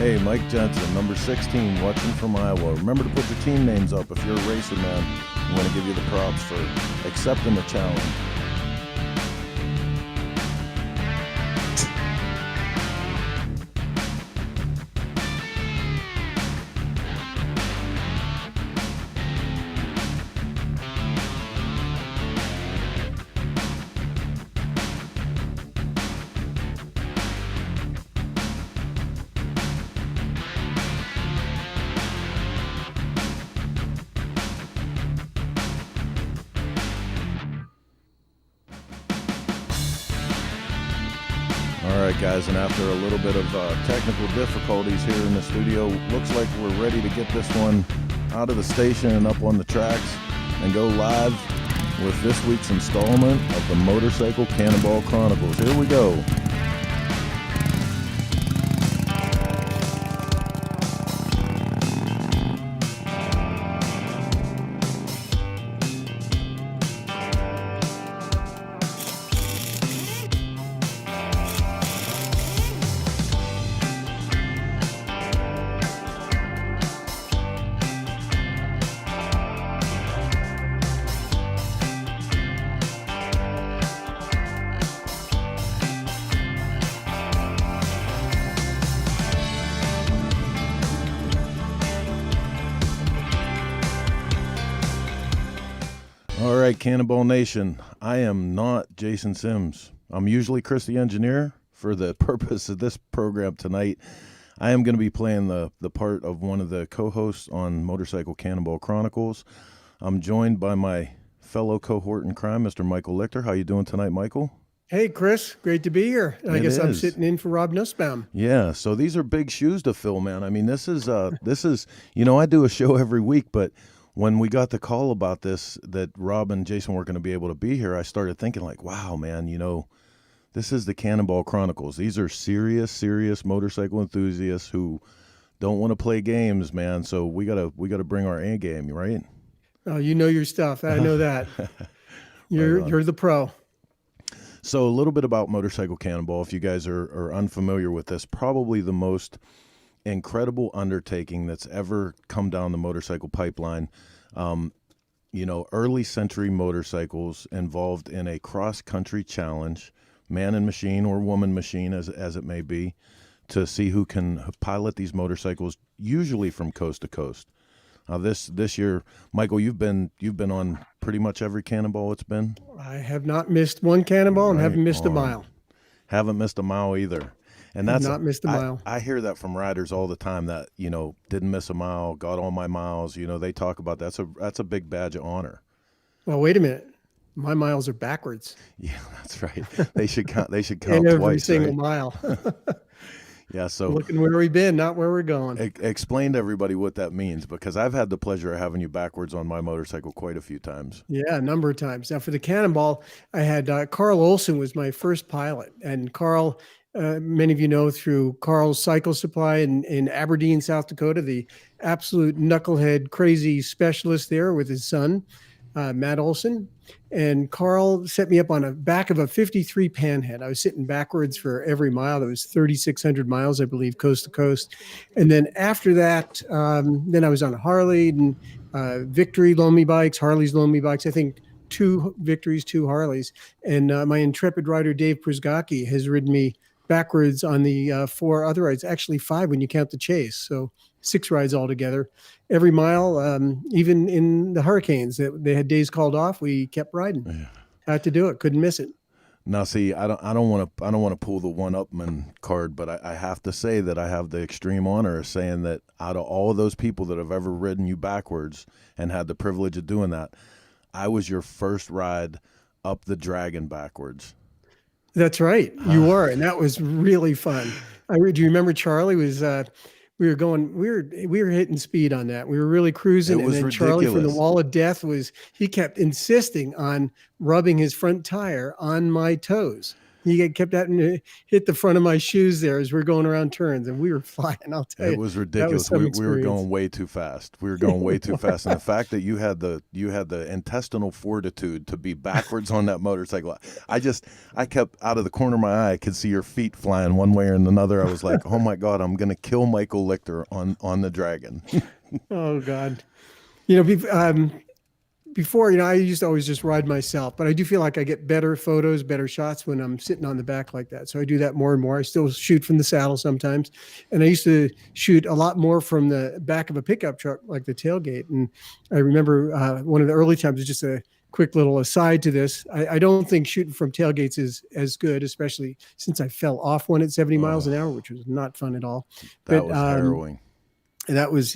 Hey, Mike Jensen, number 16, watching from Iowa. Remember to put your team names up if you're a racer, man. I want to give you the props for accepting the challenge. All right, guys, and after a little bit of technical difficulties here in the studio, looks like we're ready to get this one out of the station and up on the tracks and go live with this week's installment of the Motorcycle Cannonball Chronicles. Here we go. All right, Cannonball Nation, I am not Jason Sims. I'm usually Chris the Engineer. For the purpose of this program tonight, I am going to be playing the part of one of the co-hosts on Motorcycle Cannonball Chronicles. I'm joined by my fellow cohort in crime, Mr. Michael Lichter. How you doing tonight, Michael? Hey, Chris. Great to be here. I guess I'm sitting in for Rob Nussbaum. Yeah, so these are big shoes to fill, man. I mean, this is, I do a show every week, but when we got the call about this, that Rob and Jason weren't going to be able to be here, I started thinking like, wow, man, this is the Cannonball Chronicles. These are serious motorcycle enthusiasts who don't want to play games, man. So we gotta bring our A game, right? Oh, you know your stuff. I know that. You're the pro. So a little bit about Motorcycle Cannonball. If you guys are unfamiliar with this, probably the most incredible undertaking that's ever come down the motorcycle pipeline. Early century motorcycles involved in a cross-country challenge, man and machine or woman machine as it may be, to see who can pilot these motorcycles, usually from coast to coast. This year, Michael, you've been on pretty much every Cannonball it's been. I have not missed one Cannonball and haven't missed a mile. Haven't missed a mile either. And that's not missed a mile. I hear that from riders all the time that, didn't miss a mile, got all my miles. They talk about that's a big badge of honor. Well, wait a minute. My miles are backwards. Yeah, that's right. They should count every twice, single right? mile. Yeah, so looking where we've been, not where we're going. Explain to everybody what that means, because I've had the pleasure of having you backwards on my motorcycle quite a few times. Yeah, a number of times. Now for the Cannonball, I had Carl Olson was my first pilot, and Carl, many of you know through Carl's Cycle Supply in Aberdeen, South Dakota, the absolute knucklehead crazy specialist there with his son, Matt Olson. And Carl set me up on a back of a 53 Panhead. I was sitting backwards for every mile. That was 3,600 miles, I believe, coast to coast. And then after that, then I was on a Harley and Victory loaned me bikes, Harley's loaned me bikes. I think 2 Victories, 2 Harleys. And my intrepid rider, Dave Przgocki, has ridden me backwards on the 4 other rides, actually 5 when you count the chase. So 6 rides altogether. Every mile, even in the hurricanes, they had days called off. We kept riding. Yeah. Had to do it. Couldn't miss it. Now, see, I don't want to pull the one-upman card, but I have to say that I have the extreme honor of saying that out of all of those people that have ever ridden you backwards and had the privilege of doing that, I was your first ride up the Dragon backwards. That's right. You were, and that was really fun. Do you remember Charlie was? We were hitting speed on that. We were really cruising, and then ridiculous. Charlie from the Wall of Death he kept insisting on rubbing his front tire on my toes. He get kept out and hit the front of my shoes there as we're going around turns, and we were flying. I'll tell It you, was that was ridiculous. some We were experience. going way too fast. We were going way too fast, and the fact that you had the intestinal fortitude to be backwards on that motorcycle, I kept out of the corner of my eye. I could see your feet flying one way or another. I was like, oh my God, I'm gonna kill Michael Lichter on the Dragon. Oh God, before, I used to always just ride myself, but I do feel like I get better photos, better shots when I'm sitting on the back like that. So I do that more and more. I still shoot from the saddle sometimes. And I used to shoot a lot more from the back of a pickup truck, like the tailgate. And I remember one of the early times, just a quick little aside to this. I don't think shooting from tailgates is as good, especially since I fell off one at 70 miles an hour, which was not fun at all. That was harrowing. That was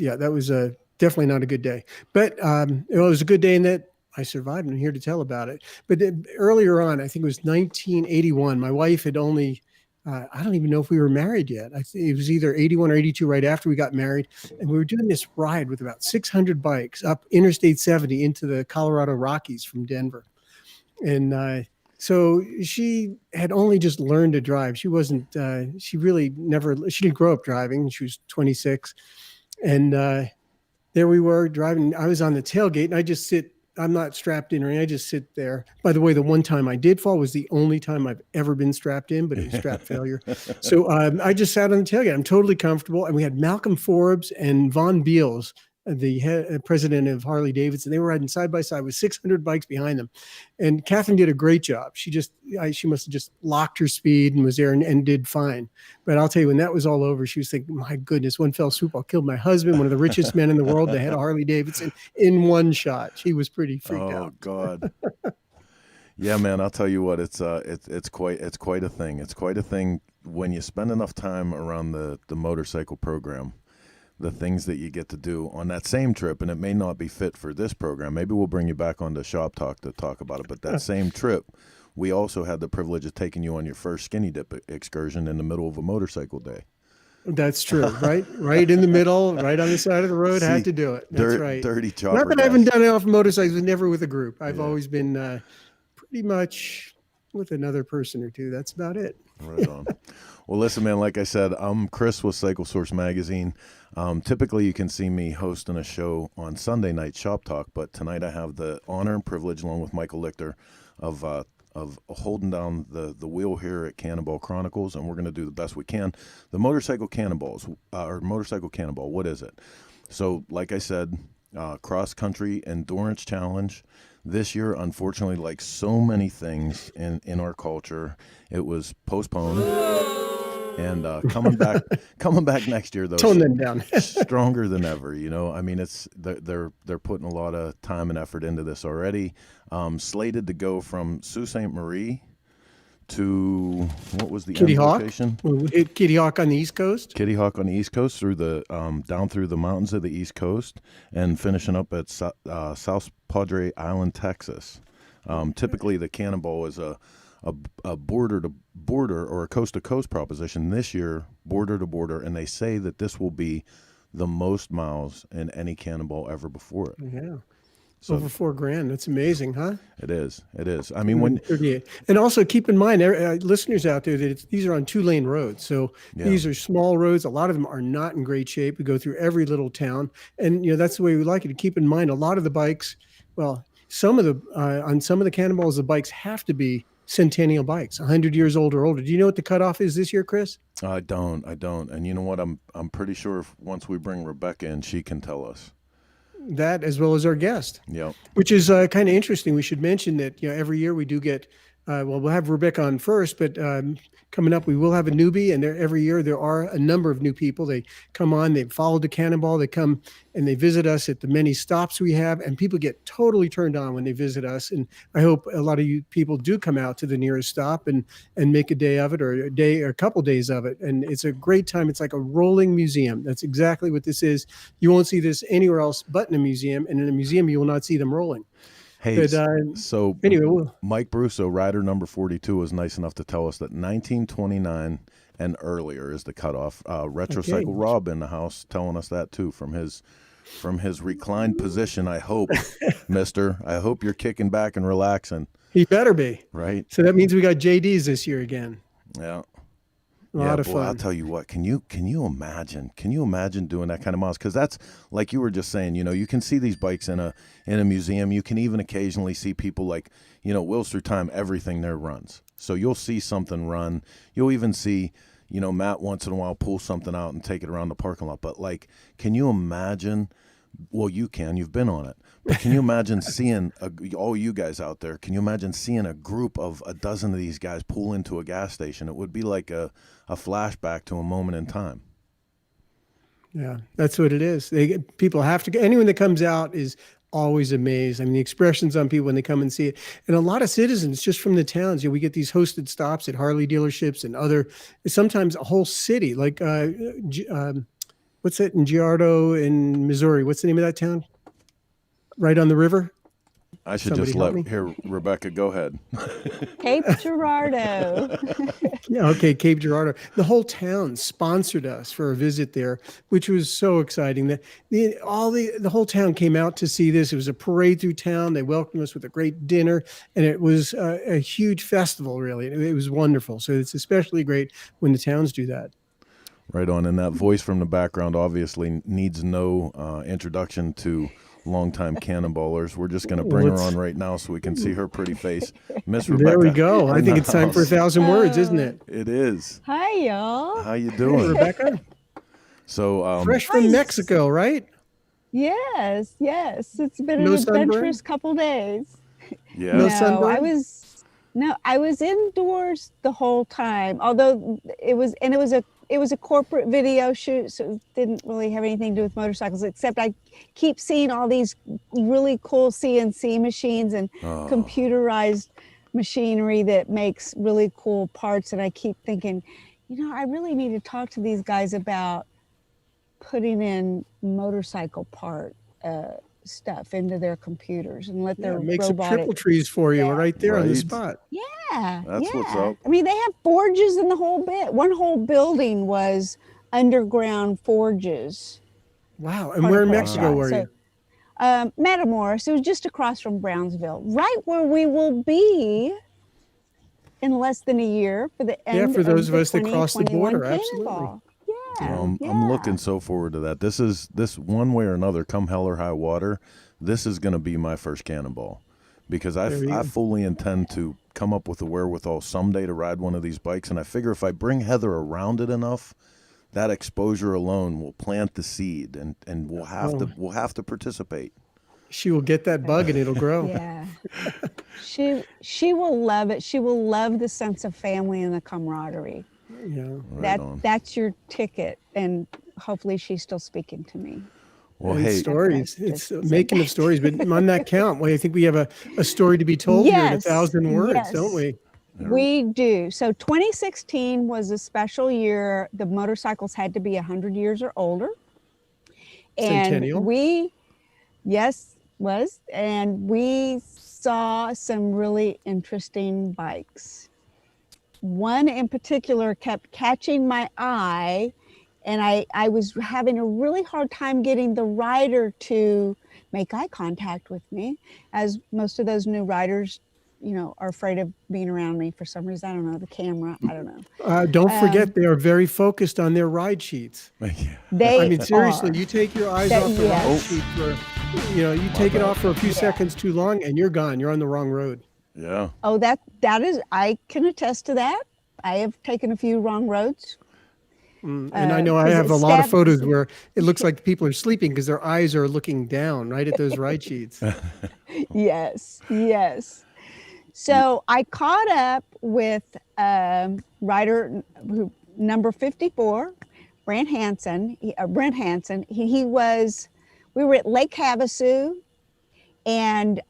definitely not a good day, but it was a good day in that I survived, and I'm here to tell about it. But earlier on, I think it was 1981, my wife had only, I don't even know if we were married yet. I think it was either 81 or 82 right after we got married. And we were doing this ride with about 600 bikes up Interstate 70 into the Colorado Rockies from Denver. And so she had only just learned to drive. She wasn't, she didn't grow up driving. She was 26. And there we were driving. I was on the tailgate, and I'm not strapped in or anything. I just sit there. By the way, the one time I did fall was the only time I've ever been strapped in, but it was strap failure. So I just sat on the tailgate. I'm totally comfortable. And we had Malcolm Forbes and Von Beals, the president of Harley Davidson. They were riding side by side with 600 bikes behind them. And Catherine did a great job. She must have just locked her speed and was there and did fine. But I'll tell you, when that was all over, she was thinking, my goodness, one fell swoop, I'll kill my husband, one of the richest men in the world, that had a Harley Davidson in one shot. She was pretty freaked out. Oh God. Yeah, man, I'll tell you what, it's quite a thing. It's quite a thing when you spend enough time around the motorcycle program. The things that you get to do on that same trip, and it may not be fit for this program. Maybe we'll bring you back on the Shop Talk to talk about it. But that same trip, we also had the privilege of taking you on your first skinny dip excursion in the middle of a motorcycle day. That's true, right in the middle, right on the side of the road. Had to do it. That's right. Dirty chopper. Not that I haven't done it off motorcycles, but never with a group. I've always been pretty much with another person or two. That's about it. Right on. Well, listen, man, like I said, I'm Chris with Cycle Source Magazine. Typically, you can see me hosting a show on Sunday night, Shop Talk, but tonight I have the honor and privilege, along with Michael Lichter, of holding down the wheel here at Cannonball Chronicles, and we're going to do the best we can. The Motorcycle Cannonballs, or Motorcycle Cannonball, what is it? So, like I said, cross-country endurance challenge. This year, unfortunately, like so many things in our culture, it was postponed. And coming back next year, though, tone them down. stronger than ever. I mean, they're putting a lot of time and effort into this already. Slated to go from Sault Ste. Marie to, what was the Kitty end Hawk? location? Kitty Hawk on the East Coast. Kitty Hawk on the East Coast, through the down through the mountains of the East Coast, and finishing up at South Padre Island, Texas. Typically, the Cannonball is a border to border or a coast to coast proposition. This year, border to border, and they say that this will be the most miles in any Cannonball ever before it. Yeah. So, over $4,000. That's amazing, huh? It is. I mean, when 38. And also keep in mind, listeners out there, that these are on 2-lane roads. So these are small roads. A lot of them are not in great shape. We go through every little town, and that's the way we like it. To keep in mind, a lot of the bikes, well, on some of the Cannonballs, the bikes have to be centennial bikes, 100 years old or older. Do you know what the cutoff is this year, Chris? I don't. And you know what? I'm pretty sure once we bring Rebecca in, she can tell us. That, as well as our guest. Yeah. Which is kind of interesting. We should mention that every year we do get we'll have Rebecca on first, but coming up we will have a newbie, and every year there are a number of new people. They come on, they follow the Cannonball, they come and they visit us at the many stops we have, and people get totally turned on when they visit us. And I hope a lot of you people do come out to the nearest stop and make a day of it, or a couple days of it. And it's a great time. It's like a rolling museum. That's exactly what this is. You won't see this anywhere else but in a museum, and in a museum you will not see them rolling. Hey, but, so anyway, Mike Mooso, rider number 42, was nice enough to tell us that 1929 and earlier is the cutoff. Retrocycle Rob in the house telling us that too from his reclined position. I hope, Mister. I hope you're kicking back and relaxing. He better be. right? So that means we got JDs this year again. Yeah. A lot of boy, I'll fun. tell you what. Can you imagine? Can you imagine doing that kind of miles? Because that's like you were just saying. You can see these bikes in a museum. You can even occasionally see people like Wheels Through Time. Everything there runs. So you'll see something run. You'll even see Matt once in a while pull something out and take it around the parking lot. But like, can you imagine? Well, you can. You've been on it. But can you imagine seeing all you guys out there? Can you imagine seeing a group of a dozen of these guys pull into a gas station? It would be like a flashback to a moment in time. Yeah, that's what it is. People have to. Anyone that comes out is always amazed. I mean, the expressions on people when they come and see it, and a lot of citizens just from the towns. We get these hosted stops at Harley dealerships and sometimes a whole city. Like what's that in Giardo in Missouri? What's the name of that town? Right on the river. I should Somebody just let Rebecca, go ahead. Cape Girardeau. Yeah, okay, Cape Girardeau. The whole town sponsored us for a visit there, which was so exciting. The whole town came out to see this. It was a parade through town. They welcomed us with a great dinner, and it was a huge festival, really. It was wonderful. So it's especially great when the towns do that. Right on. And that voice from the background obviously needs no introduction to longtime Cannonballers. We're just going to bring her on right now so we can see her pretty face. Miss Rebecca. There we go. I think it's time for 1,000 words, isn't it? It is. Hi, y'all. How you Hey, doing? Rebecca. So Fresh from Mexico, right? Yes. It's been No an sunburn? adventurous couple days. yeah. No sunburn? I was indoors the whole time. Although it was a corporate video shoot, so it didn't really have anything to do with motorcycles, except I keep seeing all these really cool CNC machines and computerized machinery that makes really cool parts. And I keep thinking, I really need to talk to these guys about putting in motorcycle part stuff into their computers and let their Make some robotic triple trees for you right there on the Right. spot. That's what's up. I mean, they have forges in the whole bit. One whole building was underground forges. Wow. And where in Part of Mexico were you? Matamoros. It was just across from Brownsville, right where we will be in less than a year for the end for those of of us that cross the 2021 border, absolutely. Cannonball. I'm looking so forward to that. This one way or another, come hell or high water, this is going to be my first Cannonball, because I fully intend to come up with the wherewithal someday to ride one of these bikes. And I figure if I bring Heather around it enough, that exposure alone will plant the seed, and we'll have to participate. She will get that bug and it'll grow. Yeah. She will love it. She will love the sense of family and the camaraderie. Yeah. That's your ticket, and hopefully she's still speaking to me. Well, And hey, stories. It's making of stories, but on that count, I think we have a story to be told here in 1,000 words, don't we? We do. So 2016 was a special year. The motorcycles had to be 100 years or older. Centennial. And we saw some really interesting bikes. One in particular kept catching my eye, and I was having a really hard time getting the rider to make eye contact with me, as most of those new riders, are afraid of being around me for some reason. I don't know, the camera, I don't know. Don't forget, they are very focused on their ride sheets. Seriously, you take your eyes off the ride sheet for, you take it off for a few seconds too long and you're gone. You're on the wrong road. Yeah. Oh, that is, I can attest to that. I have taken a few wrong roads. And I know I have a lot of photos where it looks like people are sleeping because their eyes are looking down right at those ride sheets. Yes. So I caught up with rider number 54, Brent Hansen. We were at Lake Havasu, and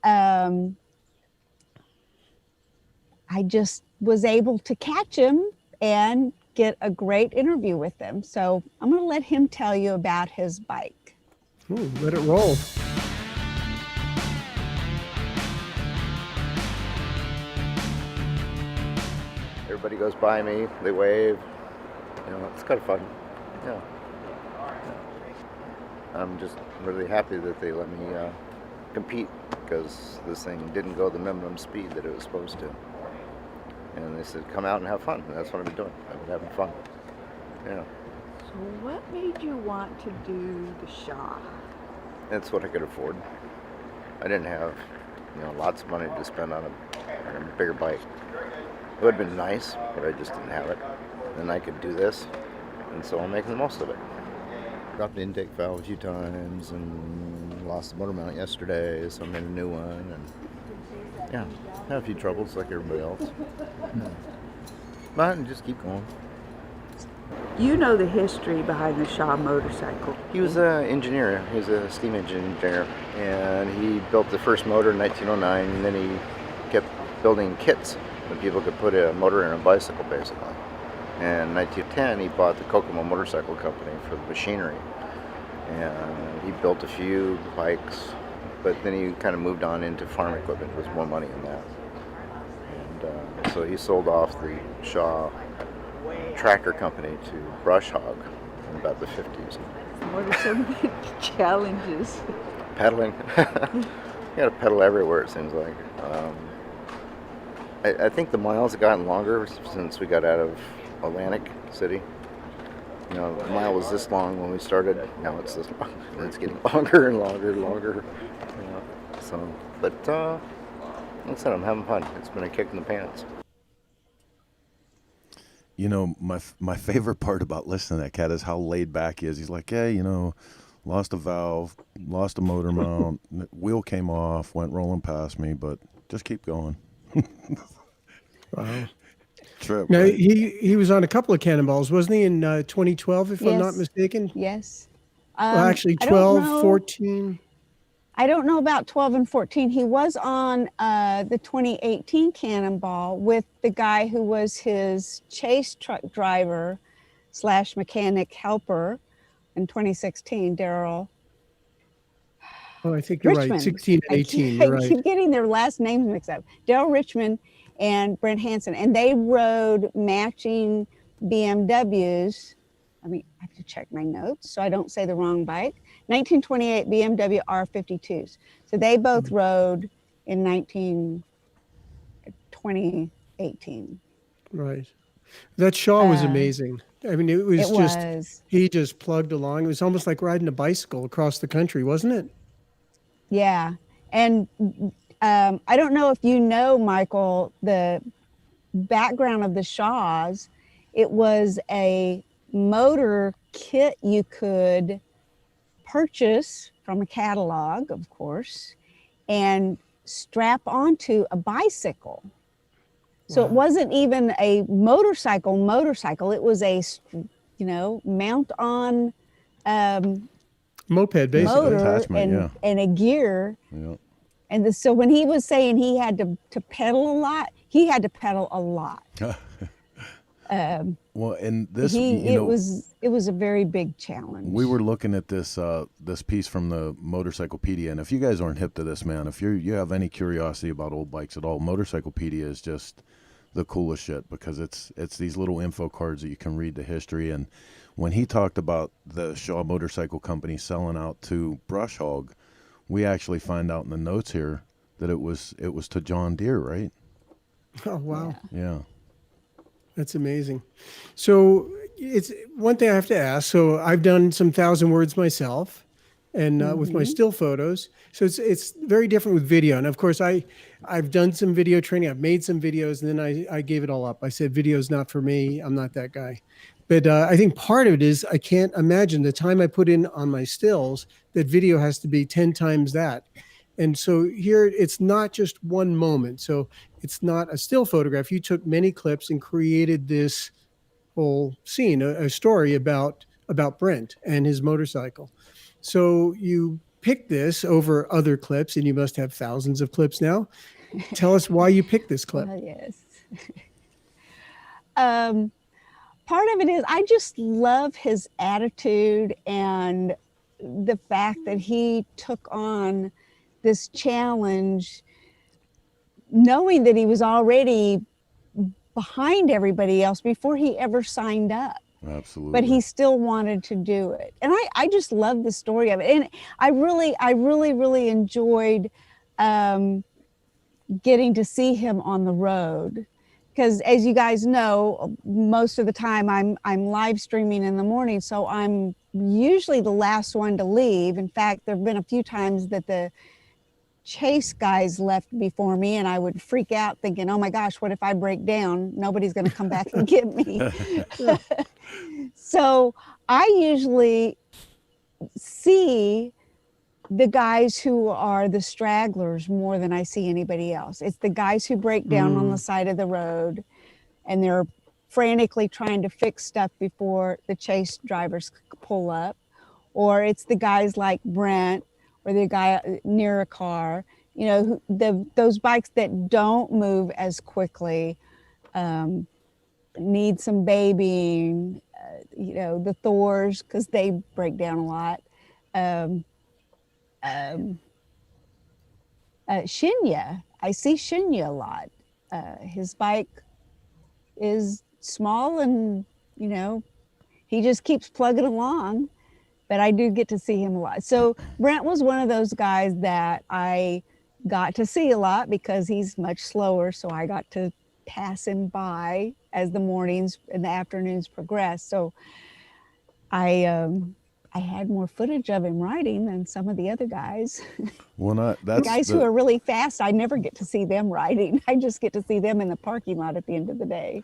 I just was able to catch him and get a great interview with him. So I'm going to let him tell you about his bike. Let it roll. Everybody goes by me, they wave. It's kind of fun. Yeah. I'm just really happy that they let me compete because this thing didn't go the minimum speed that it was supposed to. And they said, come out and have fun. And that's what I've been doing. I've been having fun. Yeah. So what made you want to do the Shaw? That's what I could afford. I didn't have, lots of money to spend on a bigger bike. It would have been nice, but I just didn't have it. And I could do this, and so I'm making the most of it. Dropped the intake valve a few times and lost the motor mount yesterday, so I made a new one. And yeah, had a few troubles like everybody else. But just keep going. You know the history behind the Shaw motorcycle. He was an engineer. He was a steam engine engineer, and he built the first motor in 1909, and then he kept building kits that people could put a motor in a bicycle, basically. And in 1910, he bought the Kokomo Motorcycle Company for the machinery, and he built a few bikes, but then he kind of moved on into farm equipment. There was more money in that. And so he sold off the Shaw tractor company to Brush Hog in about the 50s. What are some of the challenges? Pedaling. You got to pedal everywhere, it seems like. I think the miles have gotten longer since we got out of Atlantic City. The mile was this long when we started. Now it's this long. And it's getting longer and longer and longer. So, but like I said, I'm having fun. It's been a kick in the pants. My favorite part about listening to that cat is how laid back he is. He's like, yeah, lost a valve, lost a motor mount, wheel came off, went rolling past me, but just keep going. Wow. Trip. Now, right? he was on a couple of Cannonballs, wasn't he, in 2012, if I'm not Yes. mistaken? Yes. Well, actually, I don't 12, know. 14. I don't know about 12 and 14. He was on the 2018 Cannonball with the guy who was his chase truck driver / mechanic helper in 2016, Daryl Oh, I think you're right. Richmond. 16 and 18, I you're right. keep getting their last names mixed up. Daryl Richmond and Brent Hansen. And they rode matching BMWs. I have to check my notes so I don't say the wrong bike. 1928 BMW R52s. So they both rode in 2018. Right. That Shaw was amazing. I mean, it was he just plugged along. It was almost like riding a bicycle across the country, wasn't it? Yeah. And I don't know if you know, Michael, the background of the Shaws. It was a motor kit you could purchase from a catalog, of course, and strap onto a bicycle. So it wasn't even a motorcycle. It was a, mount on Moped, basically. motor Attachment, and a gear. Yeah. And so when he was saying he had to pedal a lot, he had to pedal a lot. Well, and this, it was a very big challenge. we were looking at this this piece from the Motorcyclepedia, and if you guys aren't hip to this, man, if you have any curiosity about old bikes at all, Motorcyclepedia is just the coolest shit, because it's these little info cards that you can read the history. And when he talked about the Shaw Motorcycle Company selling out to Brush Hog, we actually find out in the notes here that it was to John Deere, right? Oh, wow. Yeah. That's amazing. So it's one thing I have to ask. So I've done some 1,000 words myself, and with my still photos. So it's very different with video. And of course, I've done some video training. I've made some videos, and then I gave it all up. I said, video's not for me. I'm not that guy. But I think part of it is I can't imagine the time I put in on my stills that video has to be 10 times that. And so here it's not just one moment. So it's not a still photograph. You took many clips and created this whole scene, a story about Brent and his motorcycle. So you picked this over other clips, and you must have thousands of clips now. Tell us why you picked this clip. Yes. Part of it is I just love his attitude and the fact that he took on this challenge knowing that he was already behind everybody else before he ever signed up. Absolutely. But he still wanted to do it. And I just love the story of it. And I really enjoyed getting to see him on the road. Because as you guys know, most of the time I'm live streaming in the morning, so I'm usually the last one to leave. In fact, there have been a few times that the chase guys left before me, and I would freak out thinking, oh my gosh, what if I break down? Nobody's going to come back and get me. So I usually see the guys who are the stragglers more than I see anybody else. It's the guys who break down on the side of the road, and they're frantically trying to fix stuff before the chase drivers pull up. Or it's the guys like Brent, or the guy near a car, you know, those bikes that don't move as quickly, need some babying, you know, the Thors, because they break down a lot. Shinya, I see Shinya a lot. His bike is small and, you know, he just keeps plugging along, but I do get to see him a lot. So Brent was one of those guys that I got to see a lot because he's much slower. So I got to pass him by as the mornings and the afternoons progressed. So I had more footage of him riding than some of the other guys. Well, The guys who are really fast, I never get to see them riding. I just get to see them in the parking lot at the end of the day.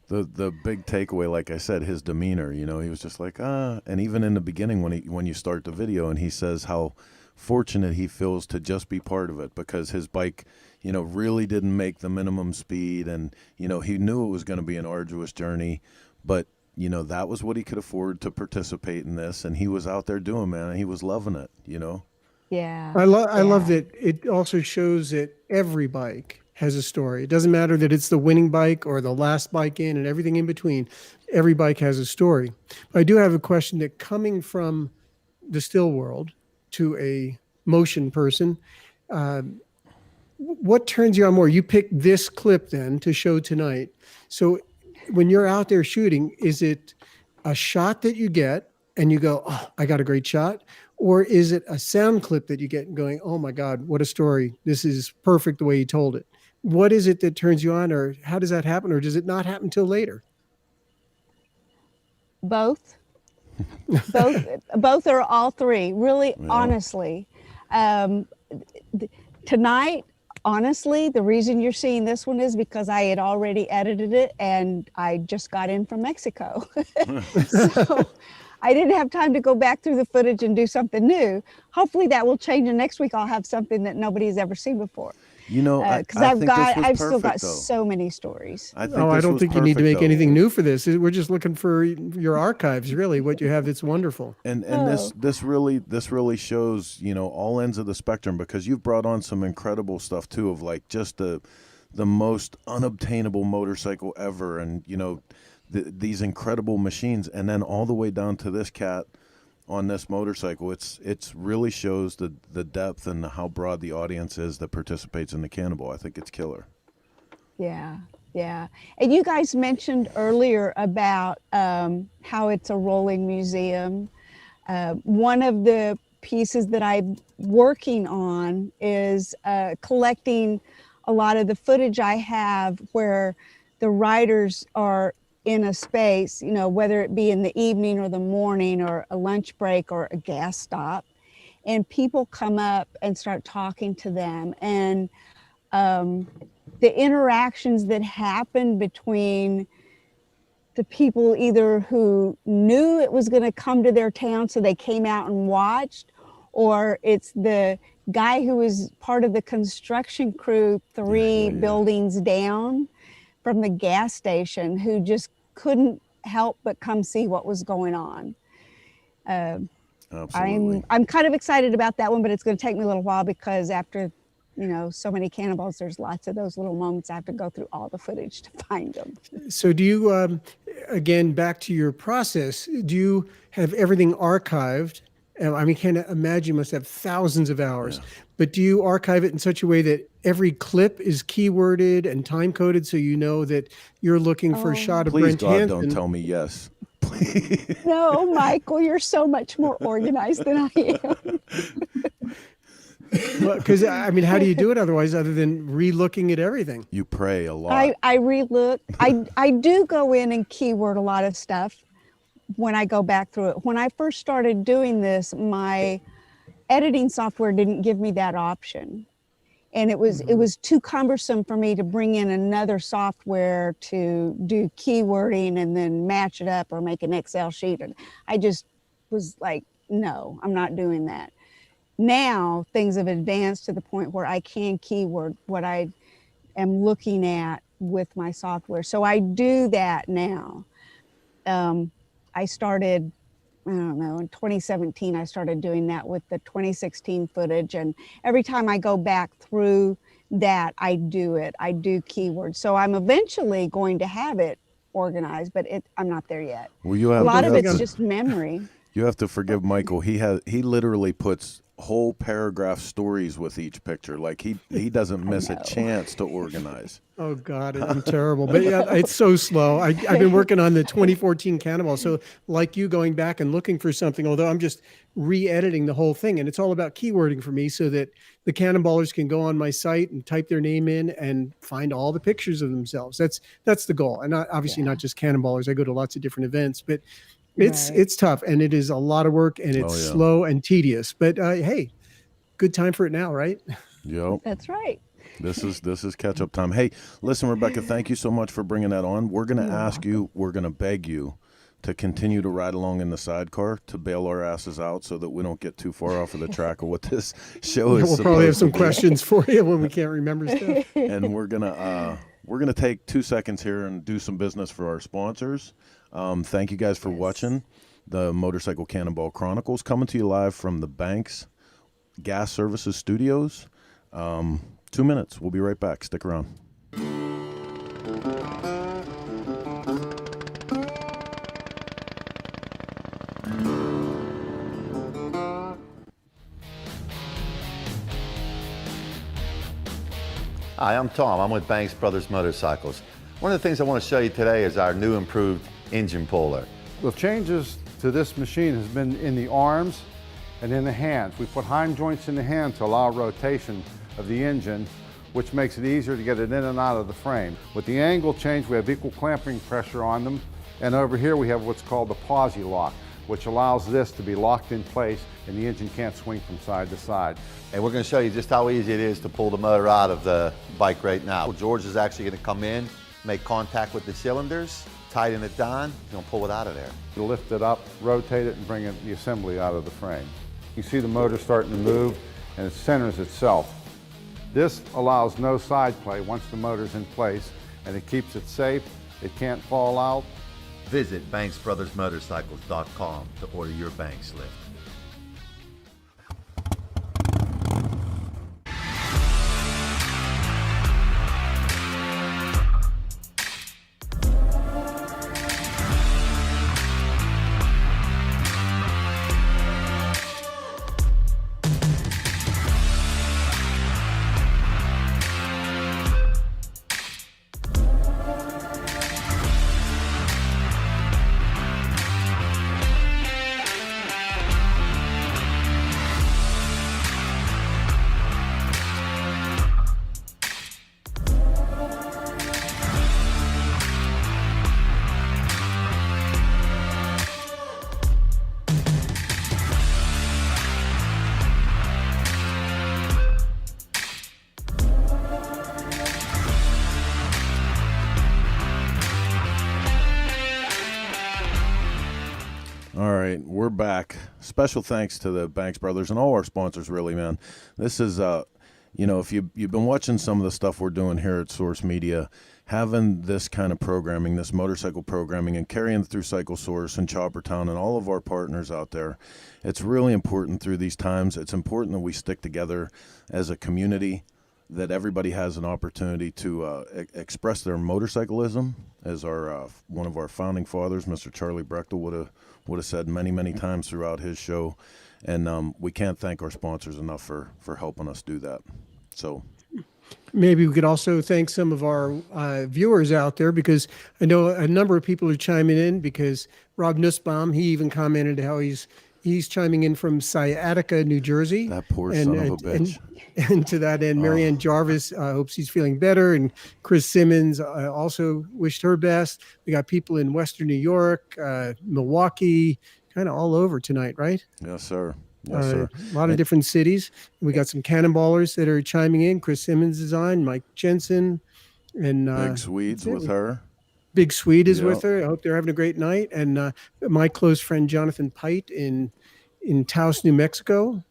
the big takeaway, like I said, his demeanor. You know, he was just like, and even in the beginning when you start the video, and he says how fortunate he feels to just be part of it because his bike, you know, really didn't make the minimum speed, and you know he knew it was going to be an arduous journey, but you know, that was what he could afford to participate in this. And he was out there doing, man, and he was loving it, you know? Yeah. I love that it also shows that every bike has a story. It doesn't matter that it's the winning bike or the last bike in and everything in between. Every bike has a story. But I do have a question that coming from the still world to a motion person, what turns you on more? You picked this clip then to show tonight. So when you're out there shooting, is it a shot that you get and you go, oh, I got a great shot? Or is it a sound clip that you get going, oh my God, what a story. This is perfect the way you told it. What is it that turns you on, or how does that happen? Or does it not happen till later? Both. Both, or all three, really, yeah. Honestly. Tonight, honestly, the reason you're seeing this one is because I had already edited it and I just got in from Mexico. So I didn't have time to go back through the footage and do something new. Hopefully that will change, and next week I'll have something that nobody's ever seen before. You know, because I've still got so many stories. I don't think you need to make anything new for this. We're just looking for your archives, really, what you have that's wonderful. And this really shows, you know, all ends of the spectrum, because you've brought on some incredible stuff too, of like just the most unobtainable motorcycle ever, and you know, these incredible machines, and then all the way down to this cat on this motorcycle. It's really shows the depth and how broad the audience is that participates in the Cannonball. I think it's killer. Yeah. And you guys mentioned earlier about how it's a rolling museum. One of the pieces that I'm working on is collecting a lot of the footage I have where the riders are in a space, you know, whether it be in the evening or the morning or a lunch break or a gas stop, and people come up and start talking to them, and the interactions that happen between the people either who knew it was going to come to their town so they came out and watched, or it's the guy who was part of the construction crew three buildings down from the gas station who just couldn't help but come see what was going on. Absolutely. I'm kind of excited about that one, but it's going to take me a little while because after, you know, so many Cannonballs, there's lots of those little moments. I have to go through all the footage to find them. So do you, again, back to your process, do you have everything archived? I mean, can't imagine you must have thousands of hours, but do you archive it in such a way that every clip is keyworded and time coded so you know that you're looking for a shot of Brent Hansen? Please, God, don't tell me yes. Please. No, Michael, you're so much more organized than I am. Because I mean, how do you do it otherwise, other than re-looking at everything? You pray a lot. I relook. I do go in and keyword a lot of stuff when I go back through it. When I first started doing this, my editing software didn't give me that option. And it was too cumbersome for me to bring in another software to do keywording and then match it up or make an Excel sheet. And I just was like, no, I'm not doing that. Now things have advanced to the point where I can keyword what I am looking at with my software. So I do that now. I started, I don't know, in 2017, I started doing that with the 2016 footage. And every time I go back through that, I do it. I do keywords. So I'm eventually going to have it organized, but I'm not there yet. Well, you have, a lot you of have it's to, just memory. You have to forgive Michael. He literally puts whole paragraph stories with each picture. Like he doesn't miss a chance to organize. Oh God, I'm terrible. But yeah, it's so slow. I've been working on the 2014 Cannonball. So like you, going back and looking for something, although I'm just re-editing the whole thing. And it's all about keywording for me so that the Cannonballers can go on my site and type their name in and find all the pictures of themselves. That's the goal. And obviously not just Cannonballers. I go to lots of different events, but it's tough, and it is a lot of work, and it's slow and tedious. But hey, good time for it now, right? Yep. That's right. This is catch up time. Hey, listen, Rebecca, thank you so much for bringing that on. We're going to ask you, we're going to beg you to continue to ride along in the sidecar to bail our asses out so that we don't get too far off of the track of what this show is. We'll probably have some questions for you when we can't remember stuff. And we're gonna take 2 seconds here and do some business for our sponsors. Thank you guys for watching the Motorcycle Cannonball Chronicles, coming to you live from the Banks Gas Services Studios. 2 minutes. We'll be right back. Stick around. Hi, I'm Tom. I'm with Banks Brothers Motorcycles. One of the things I want to show you today is our new improved engine puller. The changes to this machine has been in the arms and in the hands. We put hind joints in the hand to allow rotation of the engine, which makes it easier to get it in and out of the frame. With the angle change, we have equal clamping pressure on them. And over here we have what's called the posi lock, which allows this to be locked in place and the engine can't swing from side to side. And we're going to show you just how easy it is to pull the motor out of the bike right now. George is actually going to come in, make contact with the cylinders, tighten it down, he's going to pull it out of there. You lift it up, rotate it, and bring the assembly out of the frame. You see the motor starting to move, and it centers itself. This allows no side play once the motor's in place, and it keeps it safe, it can't fall out. Visit BanksBrothersMotorcycles.com to order your Banks lift. All right, we're back. Special thanks to the Banks Brothers and all our sponsors, really, man. This is, if you've been watching some of the stuff we're doing here at Source Media, having this kind of programming, this motorcycle programming, and carrying through Cycle Source and Chopper Town and all of our partners out there, it's really important through these times. It's important that we stick together as a community, that everybody has an opportunity to express their motorcyclism, as our one of our founding fathers, Mr. Charlie Brechtel, would have said many, many times throughout his show. And we can't thank our sponsors enough for helping us do that. So maybe we could also thank some of our viewers out there, because I know a number of people are chiming in, because Rob Nussbaum, he even commented how he's He's chiming in from Sciatica, New Jersey. That poor son of a bitch. And to that end, Marianne Jarvis hopes he's feeling better. And Chris Simmons also wished her best. We got people in Western New York, Milwaukee, kind of all over tonight, right? Yes, sir. Yes, sir. A lot of different cities. We got some Cannonballers that are chiming in. Chris Simmons is on, Mike Jensen, and Big Swedes with her. Big Swede is with her. I hope they're having a great night. And my close friend Jonathan Pite in Taos, New Mexico,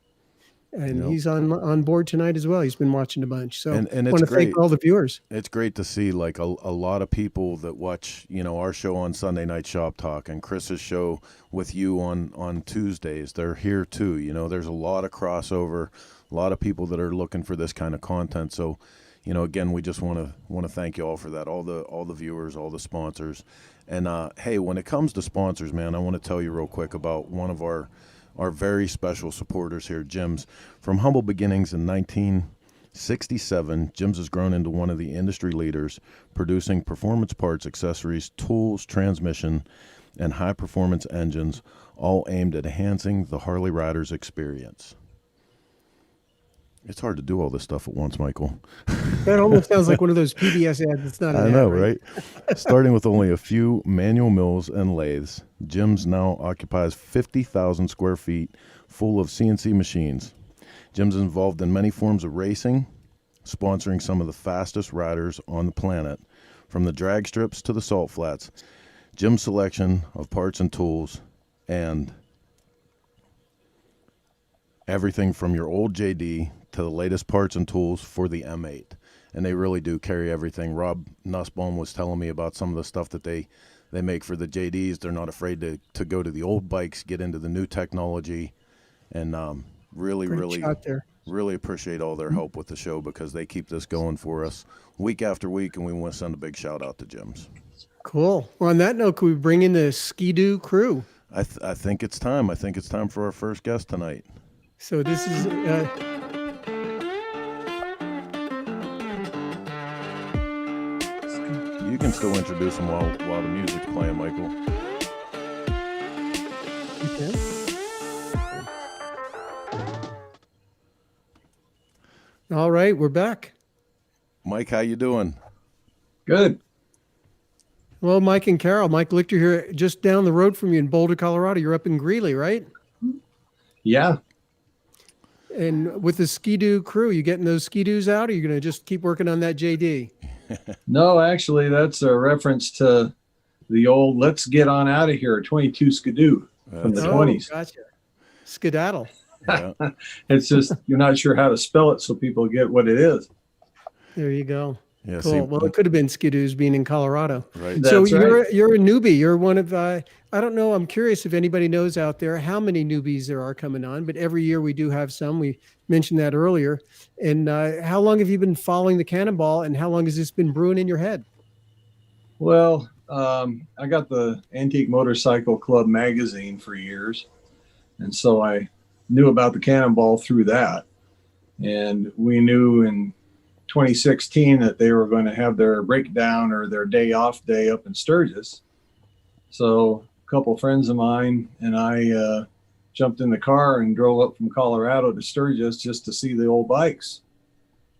and he's on board tonight as well. He's been watching a bunch. So and I want to thank all the viewers. It's great to see like a lot of people that watch, our show on Sunday Night Shop Talk and Chris's show with you on Tuesdays. They're here too. There's a lot of crossover, a lot of people that are looking for this kind of content. So, again, we just want to thank you all for that. All the viewers, all the sponsors. And hey, when it comes to sponsors, man, I want to tell you real quick about one of our very special supporters here, Jim's. From humble beginnings in 1967, Jim's has grown into one of the industry leaders, producing performance parts, accessories, tools, transmission, and high-performance engines, all aimed at enhancing the Harley rider's experience. It's hard to do all this stuff at once, Michael. That almost sounds like one of those PBS ads. It's not. I know, right? Starting with only a few manual mills and lathes, Jim's now occupies 50,000 square feet full of CNC machines. Jim's involved in many forms of racing, sponsoring some of the fastest riders on the planet, from the drag strips to the salt flats. Jim's selection of parts and tools, and everything from your old JD to the latest parts and tools for the M8. And they really do carry everything. Rob Nussbaum was telling me about some of the stuff that they make for the JDs. They're not afraid to go to the old bikes, get into the new technology, and really appreciate all their help with the show, because they keep this going for us week after week, and we want to send a big shout out to Jim's. Cool. Well, on that note, could we bring in the Ski-Doo crew? I think it's time. I think it's time for our first guest tonight. So this is... You can still introduce them while the music's playing, Michael. Okay. All right, we're back. Mike, how you doing? Good. Hello, Mike and Carol. Mike Lichter here, just down the road from you in Boulder, Colorado. You're up in Greeley, right? Yeah. And with the Ski-Doo crew, you getting those Ski-Doos out, or are you going to just keep working on that JD? No, actually, that's a reference to the old "Let's Get On Out of Here" 22 Skidoo from the 20s. Gotcha. Skedaddle. Yeah. It's just you're not sure how to spell it, so people get what it is. There you go. Yeah, Cool. see, Well, it could have been Ski-Doos being in Colorado. right. So That's right. you're a newbie. You're one of I don't know. I'm curious if anybody knows out there how many newbies there are coming on. But every year we do have some. We mentioned that earlier. And how long have you been following the Cannonball, and how long has this been brewing in your head? Well, I got the Antique Motorcycle Club magazine for years, and so I knew about the Cannonball through that. And we knew in 2016 that they were going to have their breakdown or their day off day up in Sturgis. So a couple friends of mine and I jumped in the car and drove up from Colorado to Sturgis just to see the old bikes.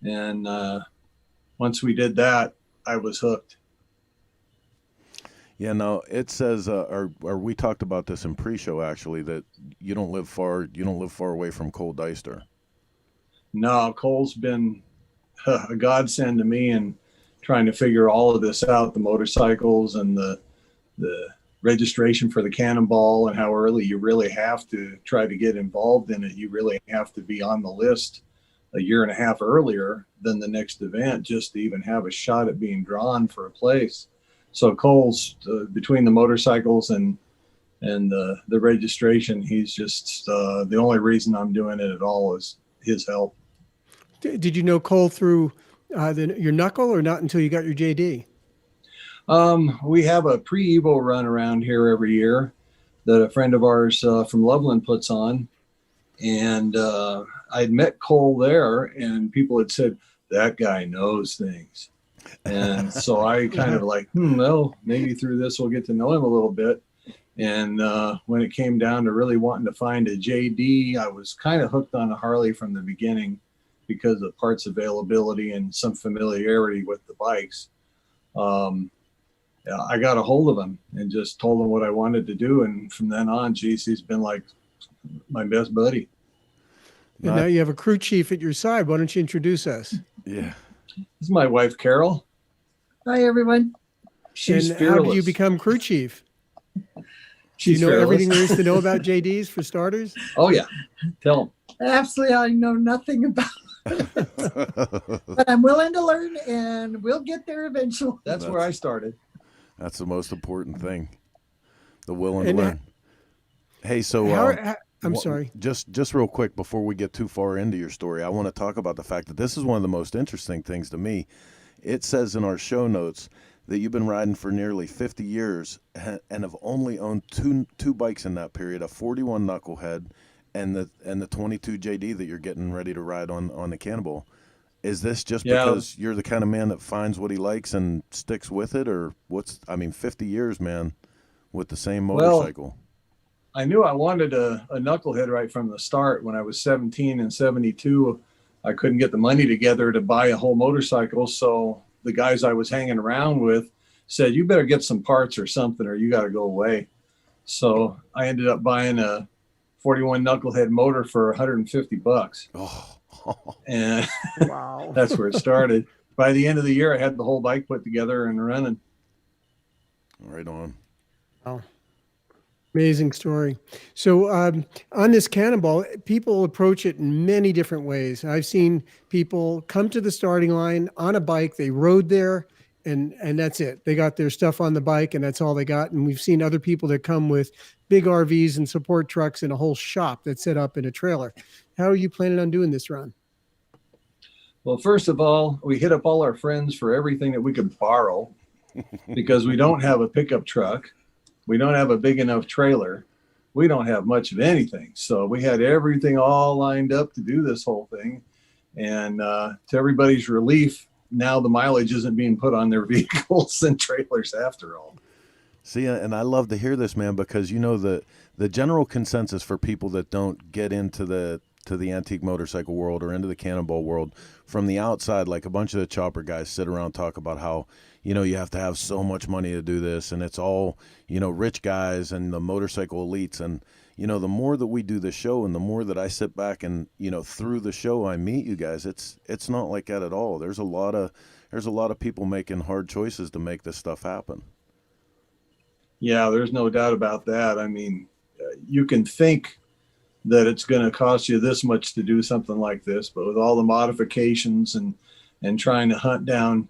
And once we did that, I was hooked. Yeah, no, it says, or we talked about this in pre-show actually, that you don't live far away from Cole Deister. No, Cole's been a godsend to me in trying to figure all of this out, the motorcycles and the registration for the Cannonball, and how early you really have to try to get involved in it. You really have to be on the list a year and a half earlier than the next event just to even have a shot at being drawn for a place. So Cole's between the motorcycles and the registration, he's just the only reason I'm doing it at all is his help. Did you know Cole through your knuckle, or not until you got your JD? We have a pre-Evo run around here every year that a friend of ours from Loveland puts on. And I'd met Cole there, and people had said, that guy knows things. And so I kind of like, well, maybe through this we'll get to know him a little bit. And when it came down to really wanting to find a JD, I was kind of hooked on a Harley from the beginning because of parts availability and some familiarity with the bikes. Yeah, I got a hold of him and just told him what I wanted to do. And from then on, geez, he's been like my best buddy. And now you have a crew chief at your side. Why don't you introduce us? Yeah. This is my wife, Carol. Hi, everyone. She's And fearless. how do you become crew chief? Do She's you know fearless. everything there is to know about JDs for starters? Oh, yeah. Tell him. Absolutely, I know nothing about it, but I'm willing to learn, and we'll get there eventually. That's where I started. That's the most important thing. The willing to And learn. Hey, so I'm sorry. Just real quick before we get too far into your story, I want to talk about the fact that this is one of the most interesting things to me. It says in our show notes that you've been riding for nearly 50 years and have only owned two bikes in that period, a 41 Knucklehead and the 22 JD that you're getting ready to ride on the Cannonball. Is this just because you're the kind of man that finds what he likes and sticks with it, or 50 years, man, with the same motorcycle? Well, I knew I wanted a Knucklehead right from the start. When I was 17 and 72, I couldn't get the money together to buy a whole motorcycle. So the guys I was hanging around with said, you better get some parts or something, or you got to go away. So I ended up buying a 41 Knucklehead motor for $150. Oh. And Wow. that's where it started. By the end of the year, I had the whole bike put together and running. Right on. Wow. Amazing story. So on this Cannonball, people approach it in many different ways. I've seen people come to the starting line on a bike. They rode there, and that's it. They got their stuff on the bike, and that's all they got. And we've seen other people that come with big RVs and support trucks and a whole shop that's set up in a trailer. How are you planning on doing this run? Well, first of all, we hit up all our friends for everything that we could borrow because we don't have a pickup truck. We don't have a big enough trailer. We don't have much of anything. So we had everything all lined up to do this whole thing. And to everybody's relief, now the mileage isn't being put on their vehicles and trailers after all. See, and I love to hear this, man, because the general consensus for people that don't get into the antique motorcycle world or into the Cannonball world from the outside, like a bunch of the chopper guys sit around and talk about how, you have to have so much money to do this, and it's all, rich guys and the motorcycle elites. And, the more that we do the show and the more that I sit back and, through the show I meet you guys, it's not like that at all. There's a lot of people making hard choices to make this stuff happen. Yeah, there's no doubt about that. I mean, you can think that it's going to cost you this much to do something like this, but with all the modifications and trying to hunt down